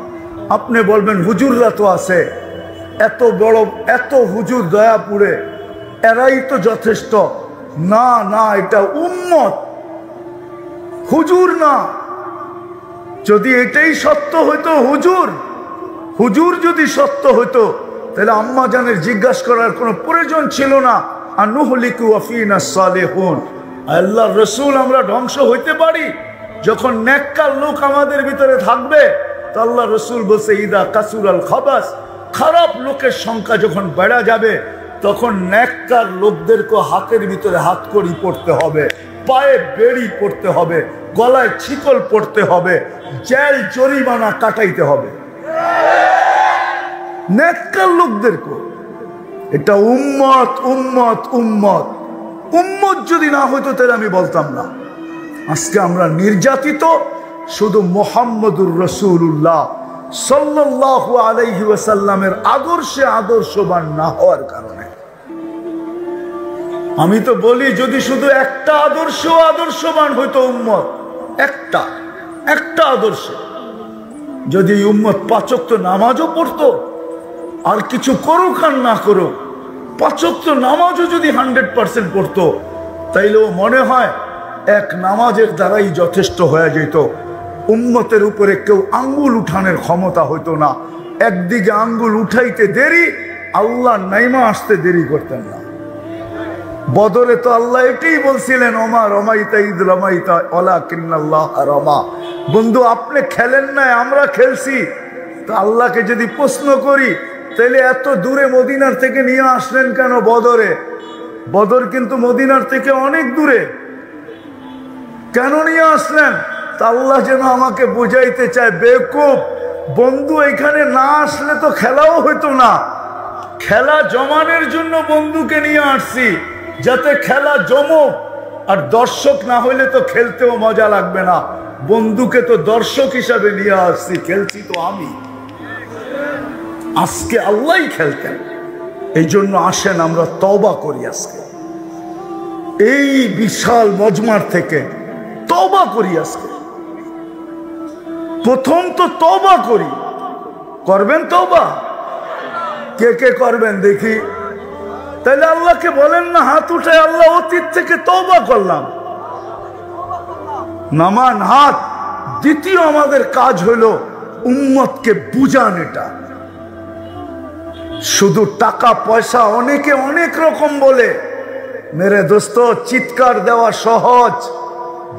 আপনি বলবেন হুজুররা তো আছে, এত বড় এত হুজুর দয়াপুরে, এরাই তো যথেষ্ট। না না, এটা উম্মত, হুজুর না। যদি এটাই সত্য হইতো, হুজুর যদি সত্য হইতো, তাহলে আম্মা জানের জিজ্ঞাসা করার কোনো প্রয়োজন ছিল না। আনুহলিকু ওয়া ফিনা সালিহুন, আল্লাহ রসুল আমরা ধ্বংস হইতে পারি যখন নেককার লোক আমাদের ভিতরে থাকবে। তো আল্লাহ রসুল বলছে ইদা কাসুরাল খাবাস, খারাপ লোকের সংখ্যা যখন বেড়া যাবে তখন নেককার লোকদেরকে হাতের ভিতরে হাত কড়ি পড়তে হবে, পায়ে বেড়ি পড়তে হবে, গলায় ছিকল পড়তে হবে, জেল জরিমানা কাটাইতে হবে নেককার লোকদেরকে। এটা উম্মত উম্মত উম্মত উম্মত যদি না হইতো তাহলে আমি বলতাম না। আজকে আমরা নির্যাতিত শুধু মুহাম্মদুর রাসূলুল্লাহ সাল্লাল্লাহু আলাইহি ওয়াসাল্লামের আদর্শে আদর্শবান না হওয়ার কারণে। আমি তো বলি যদি শুধু একটা আদর্শবান হইতো উম্মত, একটা আদর্শ, যদি উম্মত 5 ওয়াক্ত নামাজও পড়তো, আর কিছু করুক আর না করুক, 5 ওয়াক্ত নামাজও যদি 100% পড়তো, তাইলেও মনে হয় এক নামাজের দ্বারাই যথেষ্ট হয়ে যেত। উম্মতের উপরে কেউ আঙ্গুল উঠানোর ক্ষমতা হইতো না। একদিকে আঙ্গুল উঠাইতে দেরি, আল্লাহ নাইমা আসতে দেরি করতেন না। বদরে তো আল্লাহ এটাই বলছিলেন, ওমা রমাইতা ইদ রমাইতা ওয়ালাকিন্নাল্লাহ রমা। বন্ধু আপনি খেলেন নাই, আমরা খেলছি। তো আল্লাহকে যদি প্রশ্ন করি তাহলে এত দূরে মদিনার থেকে নিয়ে আসলেন কেন বদরে? বদর কিন্তু মদিনার থেকে অনেক দূরে, কেন নিয়ে আসলেন? তা আল্লাহ যেন আমাকে বুঝাইতে চায়, বেকুব বন্ধু এখানে না আসলে তো খেলাও হইতো না। খেলা জমানের জন্য বন্ধুকে নিয়ে আসছি, যাতে খেলা জমুক। আর দর্শক না হইলে তো খেলতেও মজা লাগবে না। বন্ধুকে তো দর্শক হিসাবে নিয়ে আসছি, খেলছি তো আমি। আজকে আল্লাহই খেলতেন। এই জন্য আসেন আমরা তওবা করি। আজকে এই বিশাল মজমার থেকে তওবা করি। আজকে প্রথম তো তওবা করি। করবেন তওবা? কে কে করবেন দেখি? তাহলে আল্লাহকে বলেন না হাত উঠায়, আল্লাহ অতীত থেকে তওবা করলাম। নামান হাত। দ্বিতীয় আমাদের কাজ হলো উম্মতকে বুঝান। এটা শুধু টাকা পয়সা অনেকে অনেক রকম বলে, মেরে দোস্ত চিৎকার দেওয়া সহজ,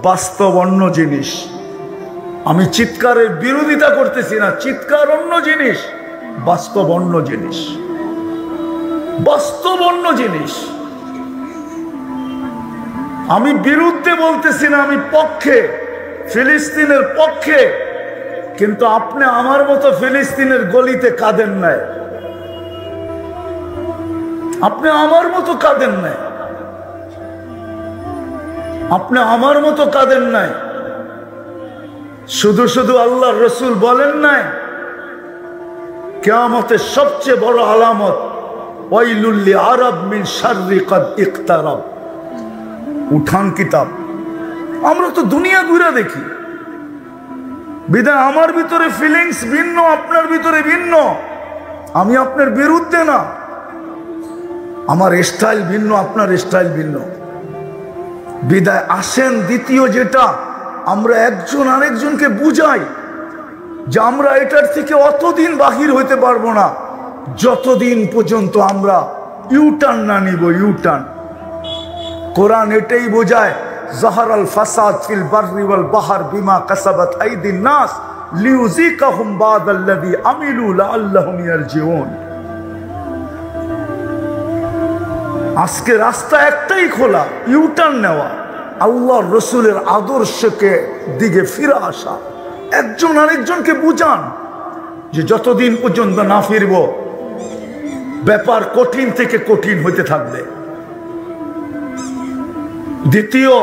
বাস্তব অন্য জিনিস। আমি চিৎকারের বিরোধিতা করতেছি না, চিৎকার অন্য জিনিস, বাস্তব অন্য জিনিস, বাস্তব অন্য জিনিস। আমি বিরুদ্ধে বলতেছি না, আমি পক্ষে, ফিলিস্তিনের পক্ষে। কিন্তু আপনি আমার মতো ফিলিস্তিনের গলিতে কাঁদেন নাই, আপনি আমার মতো কাঁদেন নাই, আপনি আমার মতো কাঁদেন নাই। শুধু শুধু আল্লাহর রসুল বলেন নাই কিয়ামতের সবচেয়ে বড় আলামত ওয়াইলুল লিআরাব মিন শাররি কাদ ইকতারাব। উঠান কিতাব। আমরা তো দুনিয়া ঘুরে দেখি, বিধায় আমার ভিতরে ফিলিংস ভিন্ন, আপনার ভিতরে ভিন্ন। আমি আপনার বিরুদ্ধে না, আমার স্টাইল ভিন্ন, আপনার স্টাইল ভিন্ন। বিদায় আসেন দ্বিতীয় যেটা, আমরা একজন আরেকজনকে বুঝাই যে আমরা এটার থেকে অতদিন বাহির হইতে পারবো না যতদিন পর্যন্ত আমরা ইউটার্ন না নিব। ইউটার্ন কোরআন এটাই বোঝায়, যাহারাল ফাসাদ ফিল বাররি ওয়াল বাহর বিমা কাসাবাত আইদিন নাস লিউযিকাহুম বাদাল্লাযী আমিলু লাআল্লাহুম ইয়ারজিউন। আজকে রাস্তা একটাই খোলা, ইউটার্ন নেওয়া, আল্লাহর রসুলের আদর্শকে দিকে ফিরে আসা। একজন আরেকজনকে বুঝান যে যতদিন পর্যন্ত না ফিরব ব্যাপার কঠিন থেকে কঠিন হইতে থাকবে। দ্বিতীয়,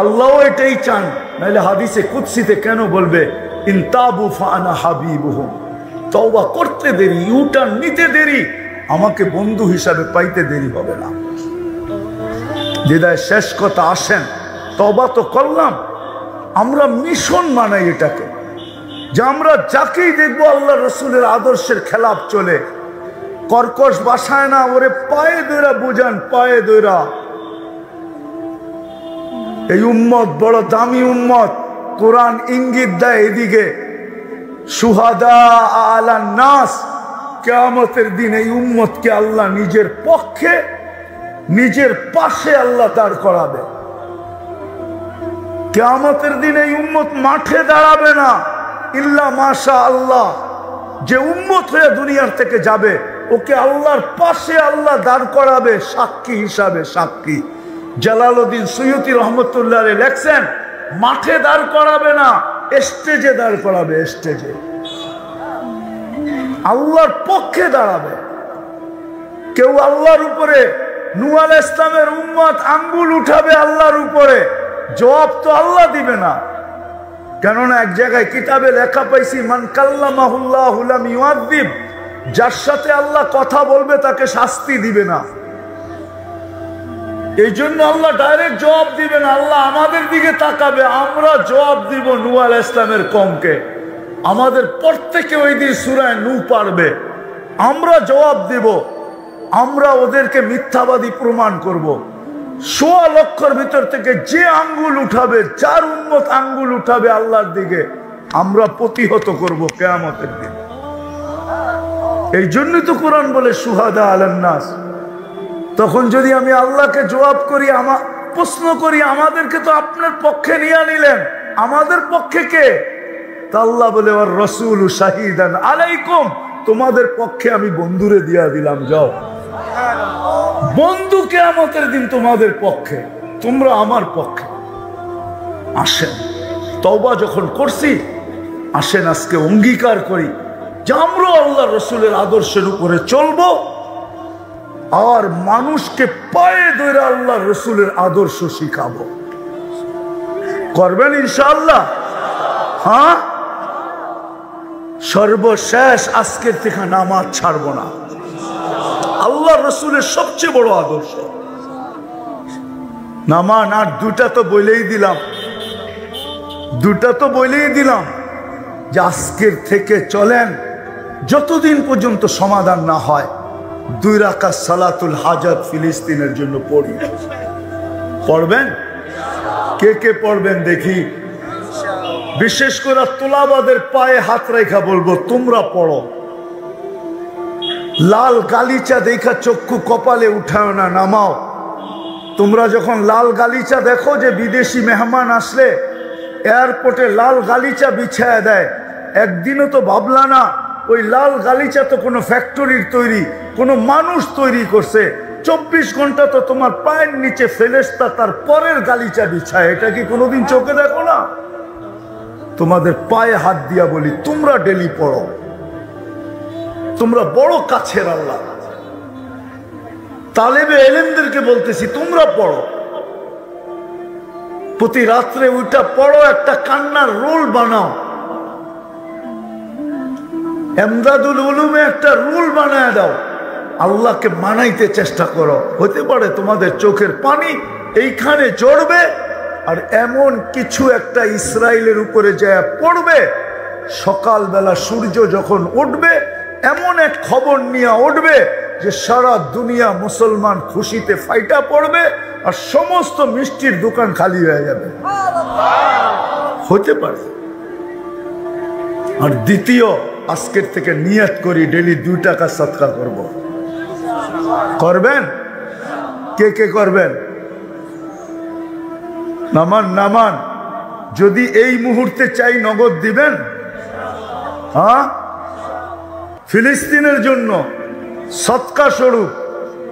আল্লাহ এটাই চান, নাহলে হাদিসে কুদসিতে কেন বলবে ইনতাবু ফাআনা হাবিবুহুম। তওবা করতে দেরি, ইউটার্ন নিতে দেরি, আমাকে বন্ধু হিসাবে পাইতে দেরি হবে না। দিদায় শেষ কথা, আসেন তওবা তো করলাম, আমরা মিশন মানাই এটাকে, যে আমরা যাকেই দেখবো আল্লাহ রসুলের আদর্শের খেলাফ চলে, কর্কশ বাসায় না, ওরে পায়ে দইরা বুঝান, পায়ে দইরা। এই উম্মত বড় দামি উম্মত, কোরআন ইঙ্গিত দেয় এদিকে, শুহাদা আলান নাস। কিয়ামতের দিন এই উম্মতকে আল্লাহ নিজের পক্ষে, নিজের পাশে আল্লাহ দাঁড় করাবে। কিয়ামতের দিন এই উম্মত মাঠে দাঁড়াবে না ইল্লা মাশা আল্লাহ। যে উম্মত হয়ে দুনিয়ার থেকে যাবে ওকে আল্লাহর পাশে আল্লাহ দাঁড় করাবে সাক্ষী হিসাবে। সাক্ষী জালালউদ্দিন সুয়ুতি রহমতুল্লাহ আলাইহি লেখছেন, মাঠে দাঁড় করাবে না, স্টেজে দাঁড় করাবে। স্টেজে আল্লাহর পক্ষে দাঁড়াবে। কেউ আল্লাহর উপরে, নূহ আলাইহিস সালামের উম্মত আঙ্গুল উঠাবে আল্লাহর উপরে, জবাব তো আল্লাহ দিবে না। কেননা এক জায়গায় কিতাবে লেখা পাইছি, মান কাল্লামাহুল্লাহু লাম ইউআযিব, যার সাথে আল্লাহ কথা বলবে তাকে শাস্তি দিবে না। এই জন্য আল্লাহ ডাইরেক্ট জবাব দিবে না, আল্লাহ আমাদের দিকে তাকাবে, আমরা জবাব দিব নূহ আলাইহিস সালামের কওমকে। আমাদের প্রত্যেকে ওই দিন সূরা নূহ পারবে, আমরা জবাব দিব, আমরা ওদেরকে মিথ্যাবাদী প্রমাণ করব। ১৬ লক্ষর ভিতর থেকে যে আঙ্গুল উঠাবে, যার উম্মত আঙ্গুল উঠাবে আল্লাহর দিকে, আমরা প্রতিহত করব কিয়ামতের দিন। এই জন্যই তো কোরআন বলে শুহাদা আলান নাস। তখন যদি আমি আল্লাহকে জবাব করি, প্রশ্ন করি, আমাদেরকে তো আপনার পক্ষে নিয়ে নিলেন, আমাদের পক্ষে কে? তা আল্লাহ বলে ওয়ার রাসূলু শাহিদান আলাইকুম, তোমাদের পক্ষে আমি বন্ধুরে দিয়া দিলাম, যাও বন্ধু কিয়ামতের দিন তোমাদের পক্ষে, তোমরা আমার পক্ষে। আসেন, তওবা যখন করছি, আসেন আজকে অঙ্গীকার করি যে আমরা আল্লাহ রসুলের আদর্শের উপরে চলবো, আর মানুষকে পায়ে ধরে আল্লাহ রসুলের আদর্শ শিখাবো। করবেন ইনশাআল্লাহ? হ্যাঁ, সর্বশেষ আজকের থেকে নামাজ ছাড়বো না। আল্লাহ রসুলের সবচেয়ে বড় আদর্শ নামাজ। আর দুটা তো বলেই দিলাম যে আজকের থেকে চলেন, যতদিন পর্যন্ত সমাধান না হয় 2 রাকাত সালাতুল হাজাত ফিলিস্তিনের জন্য পড়ি। পড়বেন? কে কে পড়বেন দেখি? বিশেষ করে তোলাবাদের পায়ে হাত রেখা বলবো, তোমরা পড়ো। লাল গালিচা দেখা চক্ষু কপালে উঠাও না, নামাও। তোমরা যখন লাল গালিচা দেখো যে বিদেশি মেহমান আসলে এয়ারপোর্টে লাল গালিচা বিছায়া দেয়, একদিনও তো ভাবলা না ওই লাল গালিচা তো কোনো ফ্যাক্টরির তৈরি, কোনো মানুষ তৈরি করছে। 24 ঘন্টা তো তোমার পায়ের নিচে ফেরেশতা তার পরের গালিচা বিছায়, এটা কি কোনোদিন চোখে দেখো না? তোমাদের পায়ে হাত দিয়া বলি, তোমরা ডেলি পড়ো, তোমরা বড় কাছের আল্লাহ। তালেবে এলেমদেরকে বলতেছি, তোমরা পড়ো, প্রতি রাত্রে ওইটা পড়ো, একটা কান্নার রোল বানাও। এমদাদুল উলুমে একটা রুল বানায় দাও, আল্লাহকে মানাইতে চেষ্টা করো। হতে পারে তোমাদের চোখের পানি এইখানে জড়বে, আর এমন কিছু একটা ইসরায়েলের উপরে যায় পড়বে, সকালবেলা সূর্য যখন উঠবে এমন এক খবর নিয়ে উঠবে যে সারা দুনিয়া মুসলমান খুশিতে ফাইটা পড়বে, আর সমস্ত মিষ্টির দোকান খালি হয়ে যাবে। হতে পারে। আর দ্বিতীয়, আজকের থেকে নিয়ত করি ডেলি 2 টাকা সদকা করব। করবেন? কে কে করবেন? নামান। যদি এই মুহূর্তে চাই নগদ দিবেন। হ্যাঁ, ফিলিস্তিনের জন্য সদকা স্বরূপ।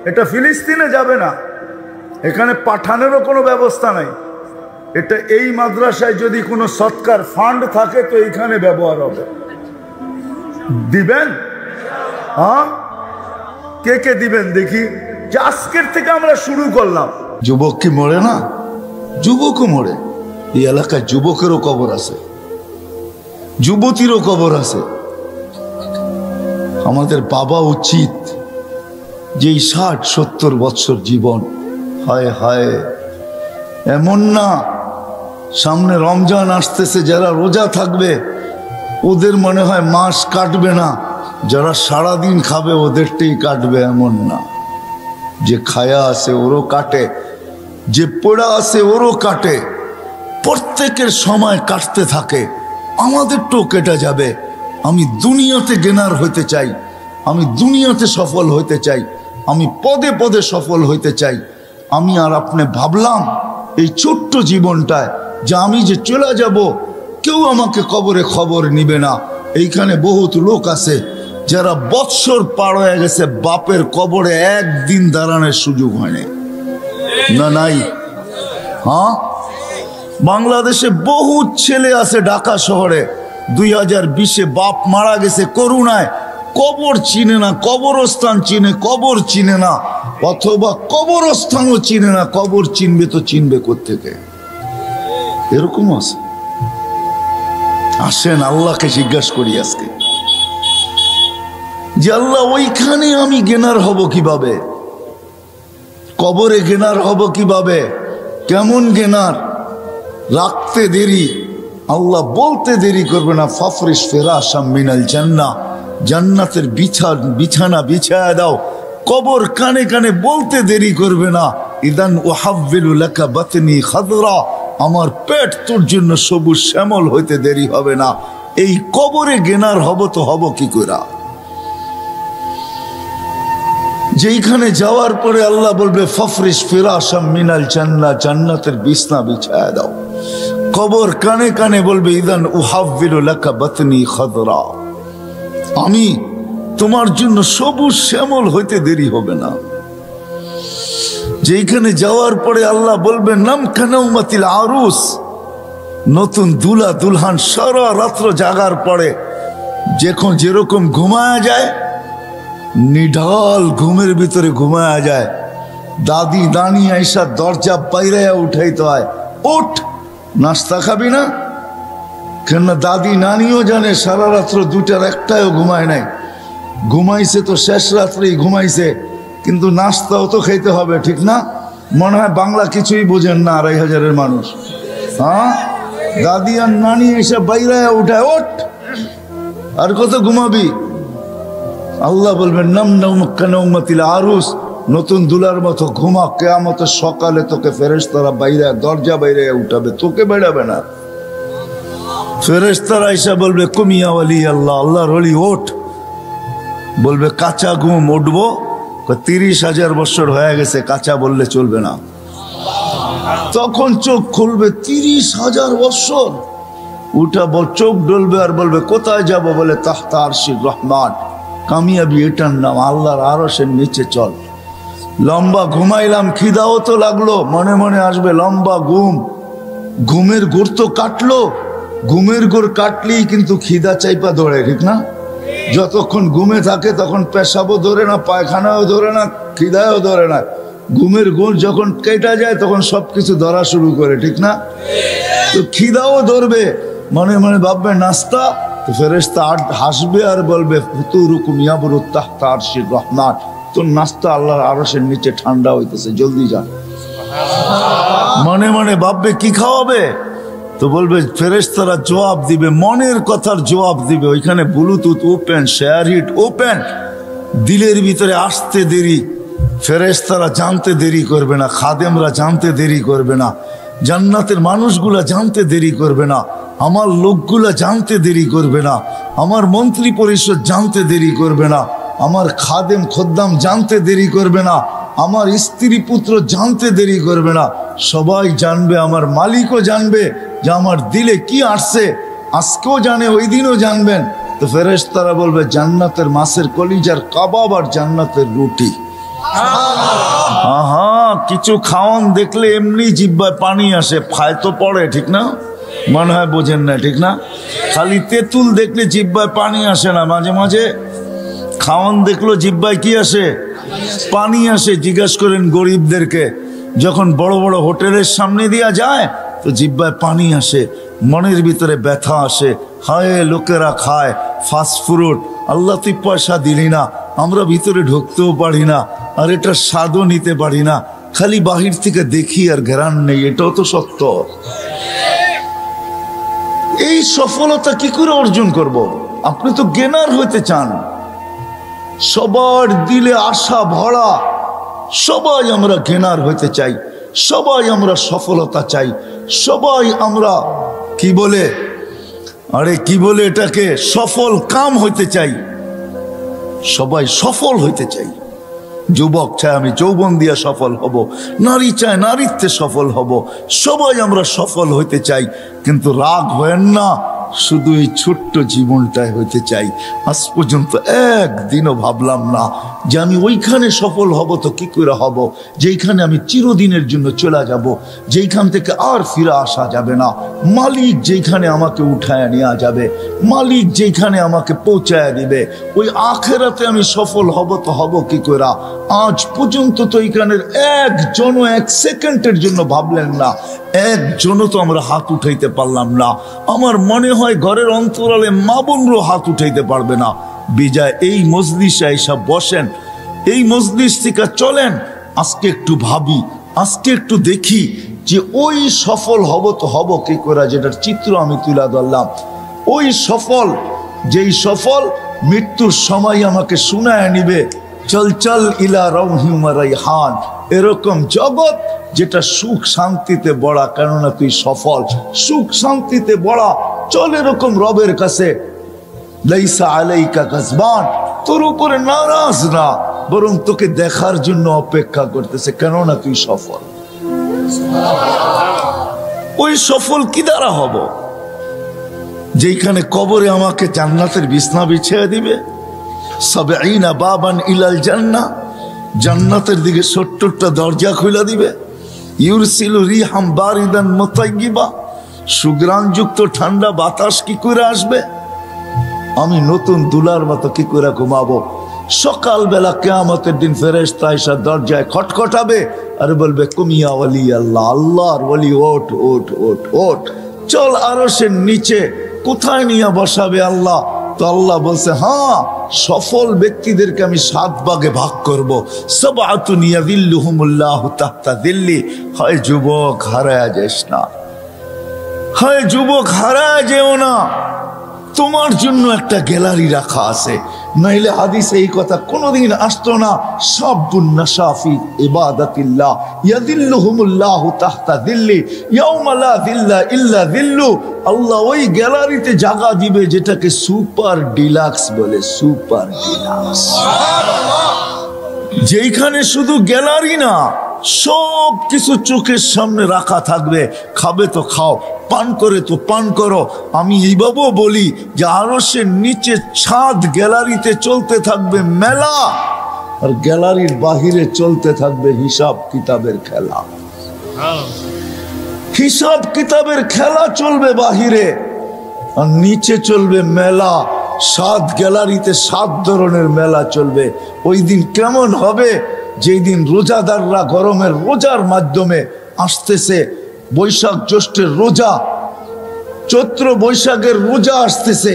এটা ফিলিস্তিনে যাবে না, এখানে পাঠানোরও কোনো ব্যবস্থা নাই। এটা এই মাদ্রাসায় যদি কোনো সদকার ফান্ড থাকে তো এইখানে ব্যবহার হবে। দিবেন? হ্যাঁ, কে কে দিবেন দেখি। যে আজকের থেকে আমরা শুরু করলাম। যুবক কি মরে না? যুবকও মরে। এই এলাকায় যুবকেরও কবর আছে, যুবতীরও কবর আছে। আমাদের বাবা উচিত যে 60-70 বছর জীবন, হায় হায়, এমন না সামনে রমজান আসতেছে, যারা রোজা থাকবে ওদের মনে হয় মাস কাটবে না, যারা সারাদিন খাবে ওদেরটাই কাটবে, এমন না। যে খায়া আছে ওরও কাটে, যে পড়া আছে ওরও কাটে, প্রত্যেকের সময় কাটতে থাকে। আমাদেরটাও কেটে যাবে। আমি দুনিয়াতে গেনার হইতে চাই, আমি দুনিয়াতে সফল হইতে চাই, আমি পদে পদে সফল হইতে চাই। আমি আর আপনি ভাবলাম এই ছোট্ট জীবনটায় যে আমি যে চলে যাব, কেউ আমাকে কবরে খবর নিবে না। এইখানে বহুত লোক আছে যারা বৎসর পার হয়ে গেছে, বাপের কবরে একদিন দাঁড়ানোর সুযোগ হয়নি। না নাই? হ্যাঁ, বাংলাদেশে বহুত ছেলে আছে ঢাকা শহরে 2020-এ বাপ মারা গেছে করুণায়, কবর চিনে না, কবরস্থান চিনে, কবর চিনে না, অথবা কবরস্থানও চিনে না। কবর চিনবে তো চিনবে কোত্থেকে? এরকম আছে। আসেন আল্লাহকে জিজ্ঞাসা করি আজকে যে আল্লাহ ওইখানে আমি গেনার হব কিভাবে, কবরে গেনার হব কিভাবে, কেমন গেনার? রাখতে দেরি, আল্লাহ বলতে দেরি করবে না, ফাফরিশ ফিরাশাম মিনাল জান্নাহ, জান্নাতের বিছানা বিছায়া দাও। কবর কানে কানে বলতে দেরি করবে না, ইদান উহাব্বিলু লাকা বাতনি খাদরা, আমার পেট তোর জন্য সবুজ শ্যামল হইতে দেরি হবে না। এই কবরে গেনার হব তো হব কি করে? যেইখানে যাওয়ার পরে আল্লাহ বলবে ফাফরিশ ফিরাশাম মিনাল জান্নাহ, জান্নাতের বিছানা বিছায়া দাও। কবর কানে কানে বলবে ইদান উহাব্বিলু লাকা বাতনি খাদরা, আমি তোমার জন্য সবুজ শ্যামল হইতে দেরি হবে না। যেখানে যাওয়ার পরে আল্লাহ বলবেন নাম কানাউমাতিল আরুস, নতুন দুলা দুলহান সারা রাত্র জাগার পরে যখন যেরকম ঘুমায়া যায়, নিঢাল ঘুমের ভিতরে ঘুমায়া যায়, দাদি দানি আইসা দরজা বাইরাইয়া উঠাইতে হয়, ওঠ নাস্তা খাবি না? কেন দাদি নানিও জানে সারা রাত্র 2টার 1টায়ও ঘুমায় নাই, ঘুমাইছে তো শেষ রাত্রেই ঘুমাইছে, কিন্তু নাস্তাও তো খাইতে হবে, ঠিক না? মনে হয় বাংলা কিছুই বোঝেন না 2,500-এর মানুষ। হ্যাঁ, দাদি আর নানি এসে বাইরায়া উঠায়, ওঠ আর কত ঘুমাবি? আল্লাহ বলবেন নাম নাউমাতিল আরুস, নতুন দুলার মতো ঘুমা, কিয়ামতের সকালে তোকে ফেরেশতারা বাইরে দরজা বাইরে উঠাবে, তোকে বেড়াবে না। ফেরেশতারা এসে বলবে কুমিয়া ওয়ালি আল্লাহ, আল্লাহর ওলি ওঠ। বলবে কাঁচা ঘুম, উঠবো? 30,000 বছর হয়ে গেছে, কাঁচা বললে চলবে না। তখন চোখ খুলবে 30,000 বছর, উঠাবো, চোখ ডলবে আর বলবে কোথায় যাব? বলে তাহতা আরশির রহমান, কামিয়াবি এটার নাম, আল্লাহর আরশের নিচে চল। লম্বা ঘুমাইলাম, খিদাও তো লাগলো, মনে মনে আসবে লম্বা ঘুম, ঘুমের গোর তো কাটলো, ঘুমের গোর কাটলেই কিন্তু খিদা চাইপা ধরে, ঠিক না? যতক্ষণ ঘুমে থাকে তখন পেশাবও ধরে না, পায়খানাও ধরে না, খিদাও ধরে না। ঘুমের গোর যখন কেটে যায় তখন সবকিছু ধরা শুরু করে, ঠিক না? তো খিদাও ধরবে, মনে মনে ভাববে নাস্তা, তো ফেরেশতা হাসবে আর বলবে ফুতুরুকুম ইয়াবরুত তাহতা আরশির রহমান, তোর নাস্তা আল্লাহর আরশের নিচে ঠান্ডা হইতেছে, জলদি যা। মনে মনে ভাববে কি খাওয়াবে, তো বলবে ফেরেশতারা জবাব দিবে, মনের কথার জবাব দিবে। ওইখানে Bluetooth open, SHAREit open, দিলের ভিতরে আসতে দেরি, ফেরেশতারা জানতে দেরি করবে না, খাদেমরা জানতে দেরি করবে না, জান্নাতের মানুষগুলা জানতে দেরি করবে না, আমার লোকগুলা জানতে দেরি করবে না, আমার মন্ত্রী পরিষদ জানতে দেরি করবে না, আমার খাদেম খদ্দাম জানতে দেরি করবে না, আমার স্ত্রী পুত্র জানতে দেরি করবে না। সবাই জানবে, আমার মালিকও জানবে যে আমার দিলে কি আসছে, আজকেও জানে, ওই দিনও জানবেন। তো ফেরেশতারা বলবে জান্নাতের মাছের কলিজার কাবাব আর জান্নাতের রুটি। আহা, কিছু খাওয়ান দেখলে এমনি জিহ্বায় পানি আসে, ফায় তো পড়ে, ঠিক না? মনে হয় বোঝেন না, ঠিক না? খালি তেঁতুল দেখলে জিহ্বায় পানি আসে না, মাঝে মাঝে খাওয়ান দেখলো জিহ্বায় কি আসে? পানি আসে। জিজ্ঞাসা করেন গরিবদেরকে, যখন বড় বড় হোটেলের সামনে দিয়া যায় তো জিহ্বায় পানি আসে, মনের ভিতরে ব্যথা আসে, হায় লোকেরা খায় ফাস্ট ফুড, আল্লাহ তুই পয়সা দিলি না, আমরা ভিতরে ঢুকতেও পারি না, আর এটা স্বাদও নিতে পারি না, খালি বাহির থেকে দেখি আর ঘেরান নেই। এটাও তো সত্য। এই সফলতা কি করে অর্জন করব? আপনি তো গেনার হইতে চান, সবার দিলে আশা ভরা, সবাই আমরা গেনার হইতে চাই, সবাই আমরা সফলতা চাই, সবাই আমরা কি বলে, আরে কি বলে এটাকে, সফল কাম হইতে চাই, সবাই সফল হইতে চাই। যুবক চায় আমি যৌবন দিয়ে সফল হব, নারী চায় নারীত্বে সফল হব, সবাই আমরা সফল হইতে চাই, কিন্তু রাগ হয়েন না, শুধু এই ছোট্ট জীবনটাই হইতে চাই। আজ পর্যন্ত একদিনও ভাবলাম না যে আমি ওইখানে সফল হব, তো কি করে হব যেইখানে আমি চিরদিনের জন্য চলে যাব, যেইখান থেকে আর ফিরে আসা যাবে না। মালিক যেইখানে আমাকে উঠায় নেওয়া যাবে, মালিক যেইখানে আমাকে পৌঁছায় দিবে, ওই আখেরাতে আমি সফল হব, তো হব কি করে? আজ পর্যন্ত তো এইখানের একজনও এক সেকেন্ডের জন্য ভাবলেন না, একজনও তো আমরা হাত উঠাইতে পারলাম না। আমার মনে হয় ঘরের অন্তরালে মা বোনরও হাত উঠাইতে পারবে না। বিজয় এই মজলিসে এসব বসেন, এই মজলিস থেকে চলেন, আজকে একটু ভাবি, আজকে একটু দেখি যে ওই সফল হব তো হব কি করে, যেটার চিত্র আমি তুলে ধরলাম। ওই সফল, যেই সফল মৃত্যুর সময় আমাকে শুনায় নিবে, চল চল ইলা রওহি ওয়া রাইহান, এরকম জগৎ যেটা সুখ শান্তিতে বড়া, কেননা তুই সফল, সুখ শান্তিতে বড়া, চল এরকম রবের কাছে। লাইসা আলাইকা গাজবান, তোর উপরে নারাজ না, বরং তোকে দেখার জন্য অপেক্ষা করতেছে, কেননা তুই সফল। ওই সফল কি দ্বারা হব? যেখানে কবরে আমাকে জান্নাতের বিছনা বিছিয়ে দিবে, সাবঈনা বাবান ইলাল জান্নাহ, জান্নাতের দিকে ৭০টা দরজা খুলে দিবে। ইউরসিলু রিহাম বারিদান মুতাইয়্যিবা, সুগ্রাণযুক্ত ঠান্ডা বাতাস কি করে আসবে? আমি নতুন দুলার মতো কি করে ঘুমাবো? সকালবেলা কিয়ামতের দিন ফেরেশতা এসে দরজায় খটখটাবে আর বলবে, কুমিয়া ওয়ালি আল্লাহ, আল্লাহর ওয়ালি, ওঠ ওঠ ওঠ ওঠ, চল আরশের নিচে। কোথায় নিয়ে বসাবে আল্লাহ? তো আল্লাহ বলছে, হ্যাঁ, সফল ব্যক্তিদেরকে আমি 7 ভাগে ভাগ করব। সাবআতুন ইয়াযিল্লুহুমুল্লাহু তাহতা যিল্লি। হয় যুবক, হারায়া যাস না, হয় যুবক, হারায়া যেও না, তোমার জন্য একটা গ্যালারি রাখা আছে, নাইলে হাদিসে এই কথা কোনোদিন আসতো না। শাবুন নাশা ফি ইবাদাতিল্লাহ ইয়াযিল্লুহুমুল্লাহু তাহতা যিল্লি ইয়াওমা লা যিল্লা ইল্লা যিল্লু। আল্লাহ ওই গ্যালারিতে জায়গা দিবে যেটাকে সুপার ডিলাক্স বলে, সুপার ডিলাক্স, যেখানে শুধু গ্যালারি না, সব কিছু চোখের সামনে রাখা থাকবে। খাবে তো খাও, পান করে তো পান করো। আমি এইভাবেও বলি যে আরশের নিচে ছাদ গ্যালারিতে চলতে থাকবে মেলা, আর গ্যালারির বাহিরে চলতে থাকবে হিসাব কিতাবের খেলা। হিসাব কিতাবের খেলা চলবে বাহিরে, আর নিচে চলবে মেলা। 7 গ্যালারিতে 7 ধরনের মেলা চলবে। ওই দিন কেমন হবে? যেই দিন রোজাদাররা গরমের রোজার মাধ্যমে আসতেছে, বৈশাখ জ্যৈষ্ঠের রোজা, চৈত্র বৈশাখের রোজা আসতেছে,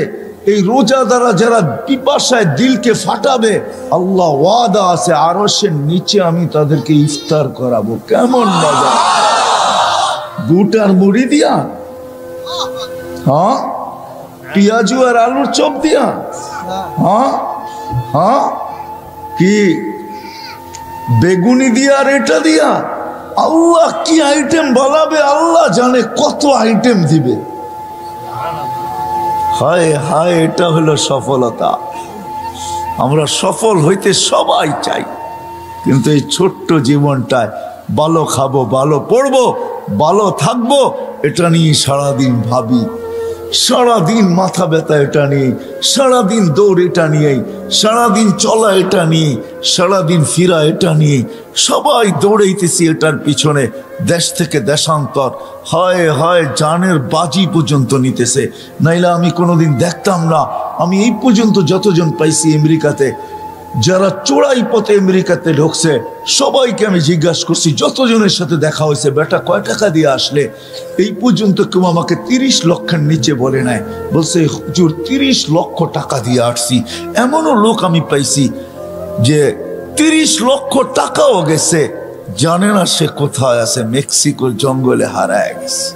এই রোজা দ্বারা যারা পিপাসায় দিলকে ফাটাবে, আল্লাহ ওয়াদা আছে আরশের নিচে আমি তাদেরকে ইফতার করাবো। কেমন মজা! বুট আর মুড়ি দিয়া, হ্যাঁ, পেঁয়াজু আর আলুর চপ দিয়া, হ্যাঁ হ্যাঁ, কি বেগুনি দিয়া আর এটা দিয়া, আল্লাহ কি আইটেম বলাবে, আল্লাহ জানে কত আইটেম দিবে। হায় হায়, এটা হলো সফলতা। আমরা সফল হইতে সবাই চাই, কিন্তু এই ছোট্ট জীবনটায় ভালো খাবো, ভালো পড়বো, ভালো থাকবো, এটা নিয়ে সারাদিন ভাবি, সারাদিন মাথা ব্যথা এটা নিয়ে, সারাদিন দৌড় এটা নিয়েই, সারাদিন চলা এটা নিয়ে, সারাদিন ফিরা এটা নিয়ে, সবাই দৌড়াইতেছি এটার পিছনে। দেশ থেকে দেশান্তর, হয় হয় জানের বাজি পর্যন্ত নিতেছে। নাইলে আমি কোনোদিন দেখতাম না। আমি এই পর্যন্ত যতজন পাইছি আমেরিকাতে, যারা চোরাই পথে আমেরিকাতে ঢুকছে, সবাইকে আমি জিজ্ঞাসা করছি, যতজনের সাথে দেখা হয়েছে, বেটা কয় টাকা দিয়ে আসলে? এই পর্যন্ত কেউ আমাকে 30 লক্ষের নিচে বলে নাই। বলছে, হুজুর 30 লক্ষ টাকা দিয়ে আসছি। এমনও লোক আমি পাইছি যে 30 লক্ষ টাকাও গেছে, জানে না সে কোথায় আছে, মেক্সিকোর জঙ্গলে হারায় গেছে।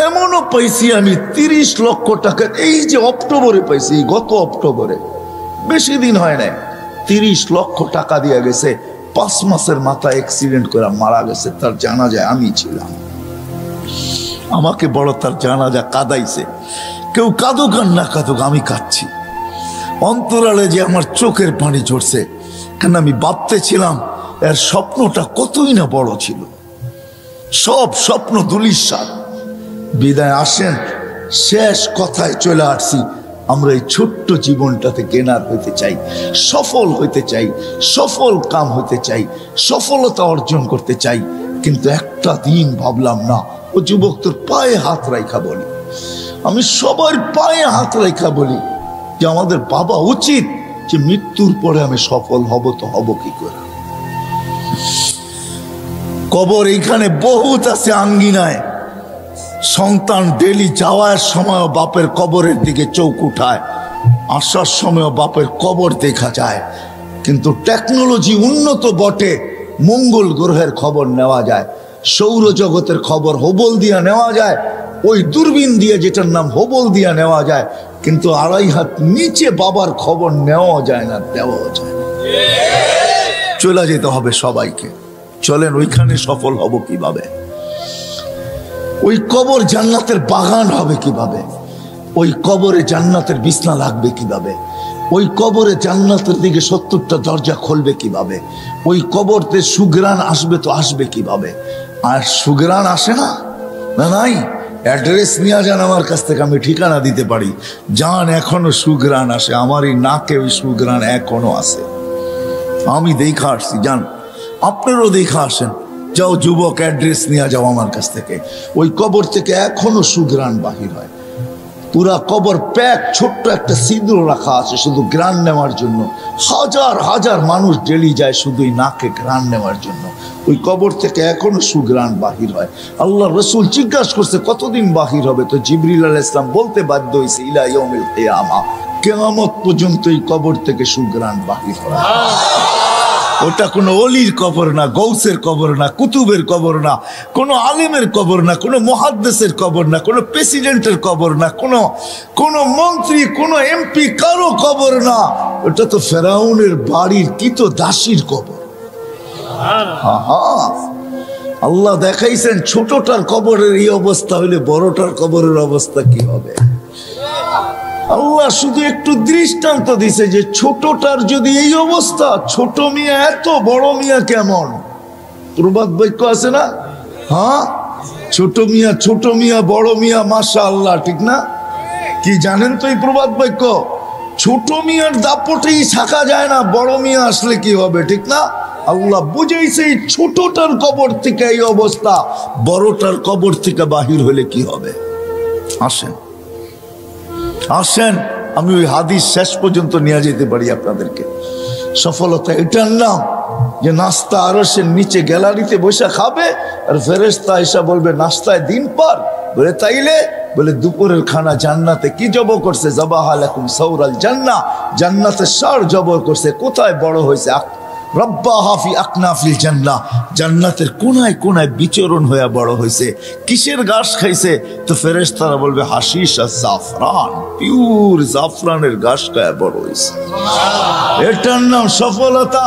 এমনও পাইছি আমি 30 লক্ষ টাকা, এই যে অক্টোবরে পাইছি, গত অক্টোবরে, বেশি দিন হয় নাই, 30 লক্ষ টাকা দিয়ে গেছে। 5 মাসের মাথায় অ্যাক্সিডেন্ট করে মারা গেছে। তার জানাজায় আমি ছিলাম। আমাকে বড় তার জানাজা কাঁদাইছে। কেউ কাঁদুক আর না কাঁদুক, আমি কাঁদছি। অন্তরালে যে আমার চোখের পানি ঝরছে। কেন আমি ভাবতেছিলাম এর স্বপ্নটা কতই না বড় ছিল, সব স্বপ্ন ধূলিসাৎ। বিদায় আসেন, শেষ কথায় চলে আসছি। আমরা এই ছোট্ট জীবনটাতে গেনার হইতে চাই, সফল হইতে চাই, সফল কাম হইতে চাই, সফলতা অর্জন করতে চাই। কিন্তু একটা দিন ভাবলাম না, ও যুবক তোর পায়ে হাত রাখা বলি, আমি সবার পায়ে হাত রাখা বলি যে আমাদের ভাবা উচিত যে মৃত্যুর পরে আমি সফল হব, তো হব কি করে? কবর এইখানে বহুত আছে আঙ্গিনায়। সন্তান ডেলি যাওয়ার সময় বাপের কবরের দিকে চোখ উঠায়, আসার সময় বাপের কবর দেখা যায়। কিন্তু টেকনোলজি উন্নত বটে, মঙ্গল গ্রহের খবর নেওয়া যায়, সৌরজগতের খবর হোবল দিয়া নেওয়া যায়, ওই দূরবীন দিয়ে যেটার নাম হোবল দিয়া নেওয়া যায়। কিন্তু 2.5 হাত নিচে বাবার খবর নেওয়া যায় না, দেওয়া যায় না। চলে যেতে হবে সবাইকে। চলেন ওইখানে সফল হব কিভাবে? ওই কবর জান্নাতের বাগান হবে কিভাবে? ওই কবরে জান্নাতের বিছনা লাগবে কিভাবে? ওই কবরে জান্নাতের দিকে 70টা দরজা খুলবে কিভাবে? ওই কবরতে সুগ্রাণ আসবে তো আসবে কিভাবে? আর সুগ্রাণ আসে না, না নাই, অ্যাড্রেস নিয়ে যান আমার কাছ থেকে, আমি ঠিকানা দিতে পারি। যান, এখনো সুগ্রাণ আসে, আমার এই নাকে ওই সুগ্রাণ এখনো আসে। আমি দেখা আসছি, যান আপনারও দেখা আসেন। যাও যুবক, অ্যাড্রেস নিয়ে যাও আমার কাছ থেকে। ওই কবর থেকে এখনো সুগ্রাণ বাহির হয়। পুরা কবর প্যাক, ছোট্ট একটা সিঁদুর রাখা আছে শুধু গ্রান নেওয়ার জন্য। হাজার হাজার মানুষ ডেলি যায় শুধুই নাকে গ্রান নেওয়ার জন্য। ওই কবর থেকে এখনো সুগ্রাণ বাহির হয়। আল্লাহ রসুল জিজ্ঞাসা করছে কতদিন বাহির হবে? তো জিবরিল আলাইহিস সালাম বলতে বাধ্য হয়েছে ইলা ইয়াউমিল কিয়ামা, কিয়ামত পর্যন্ত এই কবর থেকে সুগ্রাণ বাহির হয়। ওটা কোনো অলির কবর না, গৌসের কবর না, কুতুবের কবর না, কোনো আলেমের কবর না, কোনো মুহাদ্দিসের কবর না, কোনো প্রেসিডেন্টের কবর না, কোনো মন্ত্রী, কোনো এমপি, কারো কবর না। ওটা তো ফেরাউনের বাড়ির কিতো দাসীর কবর। আল্লাহ দেখাইছেন ছোটটার কবরের এই অবস্থা হইলে বড়টার কবরের অবস্থা কি হবে? আল্লাহ শুধু একটু দৃষ্টান্ত দিছে যে ছোটটার যদি এই অবস্থা, ছোট মিয়া এত বড় মিয়া কেমন? প্রবাদ বাক্য আছে না? হ্যাঁ, ছোট মিয়া বড় মিয়া, মাশাআল্লাহ, ঠিক না? কি জানেন তো এই প্রবাদ বাক্য? ছোট মিয়ার দাপটেই থাকা যায় না, বড় মিয়া আসলে কি হবে, ঠিক না? আল্লাহ বুঝাইছে এই ছোটটার কবর থেকে এই অবস্থা, বড়টার কবর থেকে বাহির হলে কি হবে? আসেন আমি ওই হাদিস শেষ পর্যন্ত নিয়ে যেতে পারি আপনাদেরকে। সফলতা এটার নাম যে নাস্তা আরশের নিচে গ্যালারিতে বসে খাবে, আর ফেরেশতা এসে বলবে নাস্তায় দিন পার। বলে তাইলে? বলে দুপুরের খানা জান্নাতে কি জবর করছে? যাবাহা লাকুম সাওরাল জান্নাহ, জান্নাতে সার জবর করছে। কোথায় বড় হয়েছে? রব্বাহা ফি আকনাফিল জান্নাহ, জান্নাতের কোনায় কোনায় বিচরণ হয়ে বড় হয়েছে। কিসের ঘাস খাইছে? তো ফেরেশতারা বলবে হাশিশ আর জাফরান, পিওর জাফরানের ঘাস খায় বড় হয়েছে। এটার নাম সফলতা।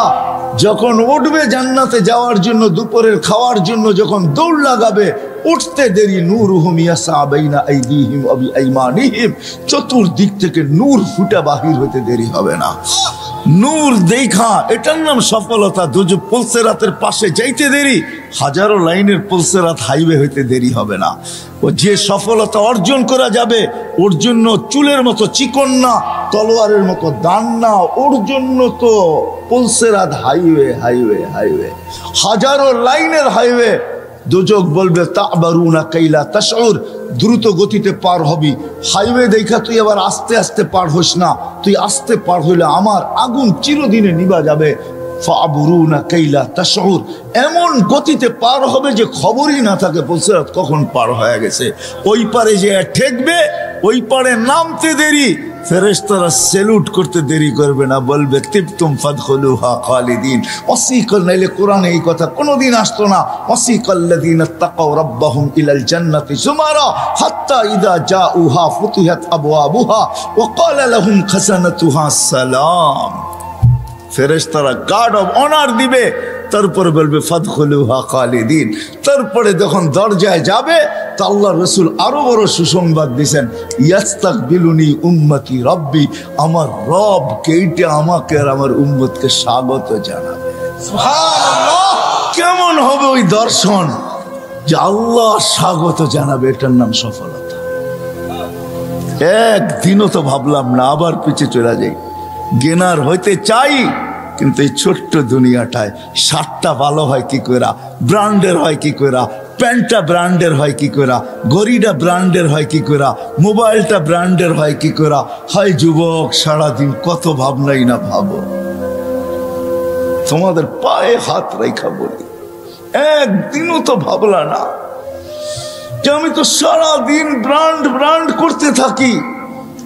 যখন উঠবে জান্নাতে যাওয়ার জন্য, দুপুরের খাওয়ার জন্য যখন দৌড় লাগাবে, উঠতে দেরি নূরুহুম ইয়াসা বাইনা আইদিহিম ওয়া বিআইমানিহিম, চতুর্দিক থেকে নূর ফুটা বাহির হতে দেরি হবে না। নূর দেখা, এটার নাম সফলতা। দুজো পুলসেরাতের পাশে যাইতে দেরি, হাজারো লাইনের পুলসেরাত হাইওয়ে হইতে দেরি হবে না। ও যে সফলতা অর্জন করা যাবে, ওর জন্য চুলের মতো চিকন না, তলোয়ারের মতো দান না, ওর জন্য তো পুলসেরাত হাইওয়ে হাইওয়ে হাইওয়ে, হাজারো লাইনের হাইওয়ে। দুজক বলবে তাবারুনা কাইলা তাশউর, দ্রুত গতিতে পার হবি। হাইওয়ে দেখা তুই আবার আস্তে আস্তে পার হইস না, তুই আস্তে পার হইলে আমার আগুন চিরদিনে নিভা যাবে। ফাবুরুনা কাইলা তাশউর, এমন গতিতে পার হবে যে খবরই না থাকে পুলসেরাত কখন পার হয়ে গেছে। ওই পারে যে ঠেকবে, ওই পারে নামতে দেরি, ফেরেশতারা স্যালুট করতে দেরি করবে না, বলবে তিবতুম ফাদখুলুহা খালিদিন। ওয়াসিকাল, নাইলে কোরআনে এই কথা কোনোদিন আসতো না। ওয়াসিকাল্লাযীনা তাকাউ রাব্বাহুম ইলাল জান্নাতি যুমারা হাত্তা ইযা জাউহা ফুতিহাত আবওয়াবুহা ওয়া ক্বালা লাহুম খাযানাতুহা সালাম। ফেরেশতারা গার্ড অফ অনার দিবে, তারপরে বলবে ফাদখুলুহা খালিদিন। তারপরে যখন দরজায় যাবে তো আল্লাহ রসুল আরো বড় সুসংবাদ দিয়েছেন, ইয়াস্তাকবিলুনি উম্মতি রব্বি, আমার রব কেইটা আমাকে আর আমার উম্মতকে স্বাগত জানাবে। সুবহানাল্লাহ। কেমন হবে ওই দর্শন যে আল্লাহ স্বাগত জানাবে, এটার নাম সফলতা। একদিনও তো ভাবলাম না, আবার পিছিয়ে চলে যাই। গেনার হইতে চাই, কিন্তু এই ছোট্ট দুনিয়াটায় শার্টটা ভালো হয় কি করে, ব্র্যান্ডের হয় কি করে, প্যান্টটা ব্র্যান্ডের হয় কি করে, ঘড়িটা ব্র্যান্ডের হয় কি করে, মোবাইলটা ব্র্যান্ডের হয় কি করে। হয় যুবক, সারাদিন কত ভাবনাই না ভাবো। তোমাদের পায়ে হাত রেখা বলি, একদিনও তো ভাবলা না যে আমি তো সারাদিন ব্র্যান্ড করতে থাকি,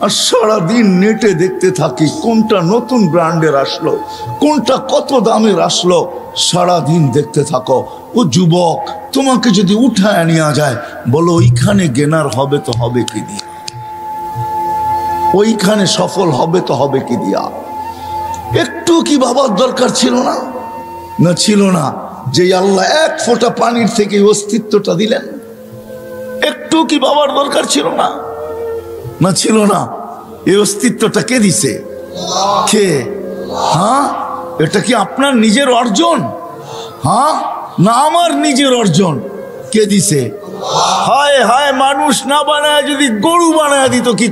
আর সারাদিন নেটে দেখতে থাকি কোনটা নতুন ব্র্যান্ডের আসলো, কোনটা কত দামের আসলো, সারাদিন দেখতে থাকো। ও যুবক, তোমাকে যদি উঠায় নেওয়া যায়, বলো ওইখানে গেনার হবে তো হবে কি দিয়া, ওইখানে সফল হবে তো হবে কি দিয়া। একটু কি ভাবার দরকার ছিল না? না ছিল না যে আল্লাহ এক ফোঁটা পানির থেকে অস্তিত্বটা দিলেন? একটু কি ভাবার দরকার ছিল না? না ছিল না। এই অস্তিত্বটা কে দিছে? কে? হ্যাঁ, এটা কি আপনার নিজের অর্জন? হ্যাঁ, না আমার নিজের অর্জন? কে দিছে? হায় হায়, মানুষ না বানায় যদি গরু বানায় দিত কি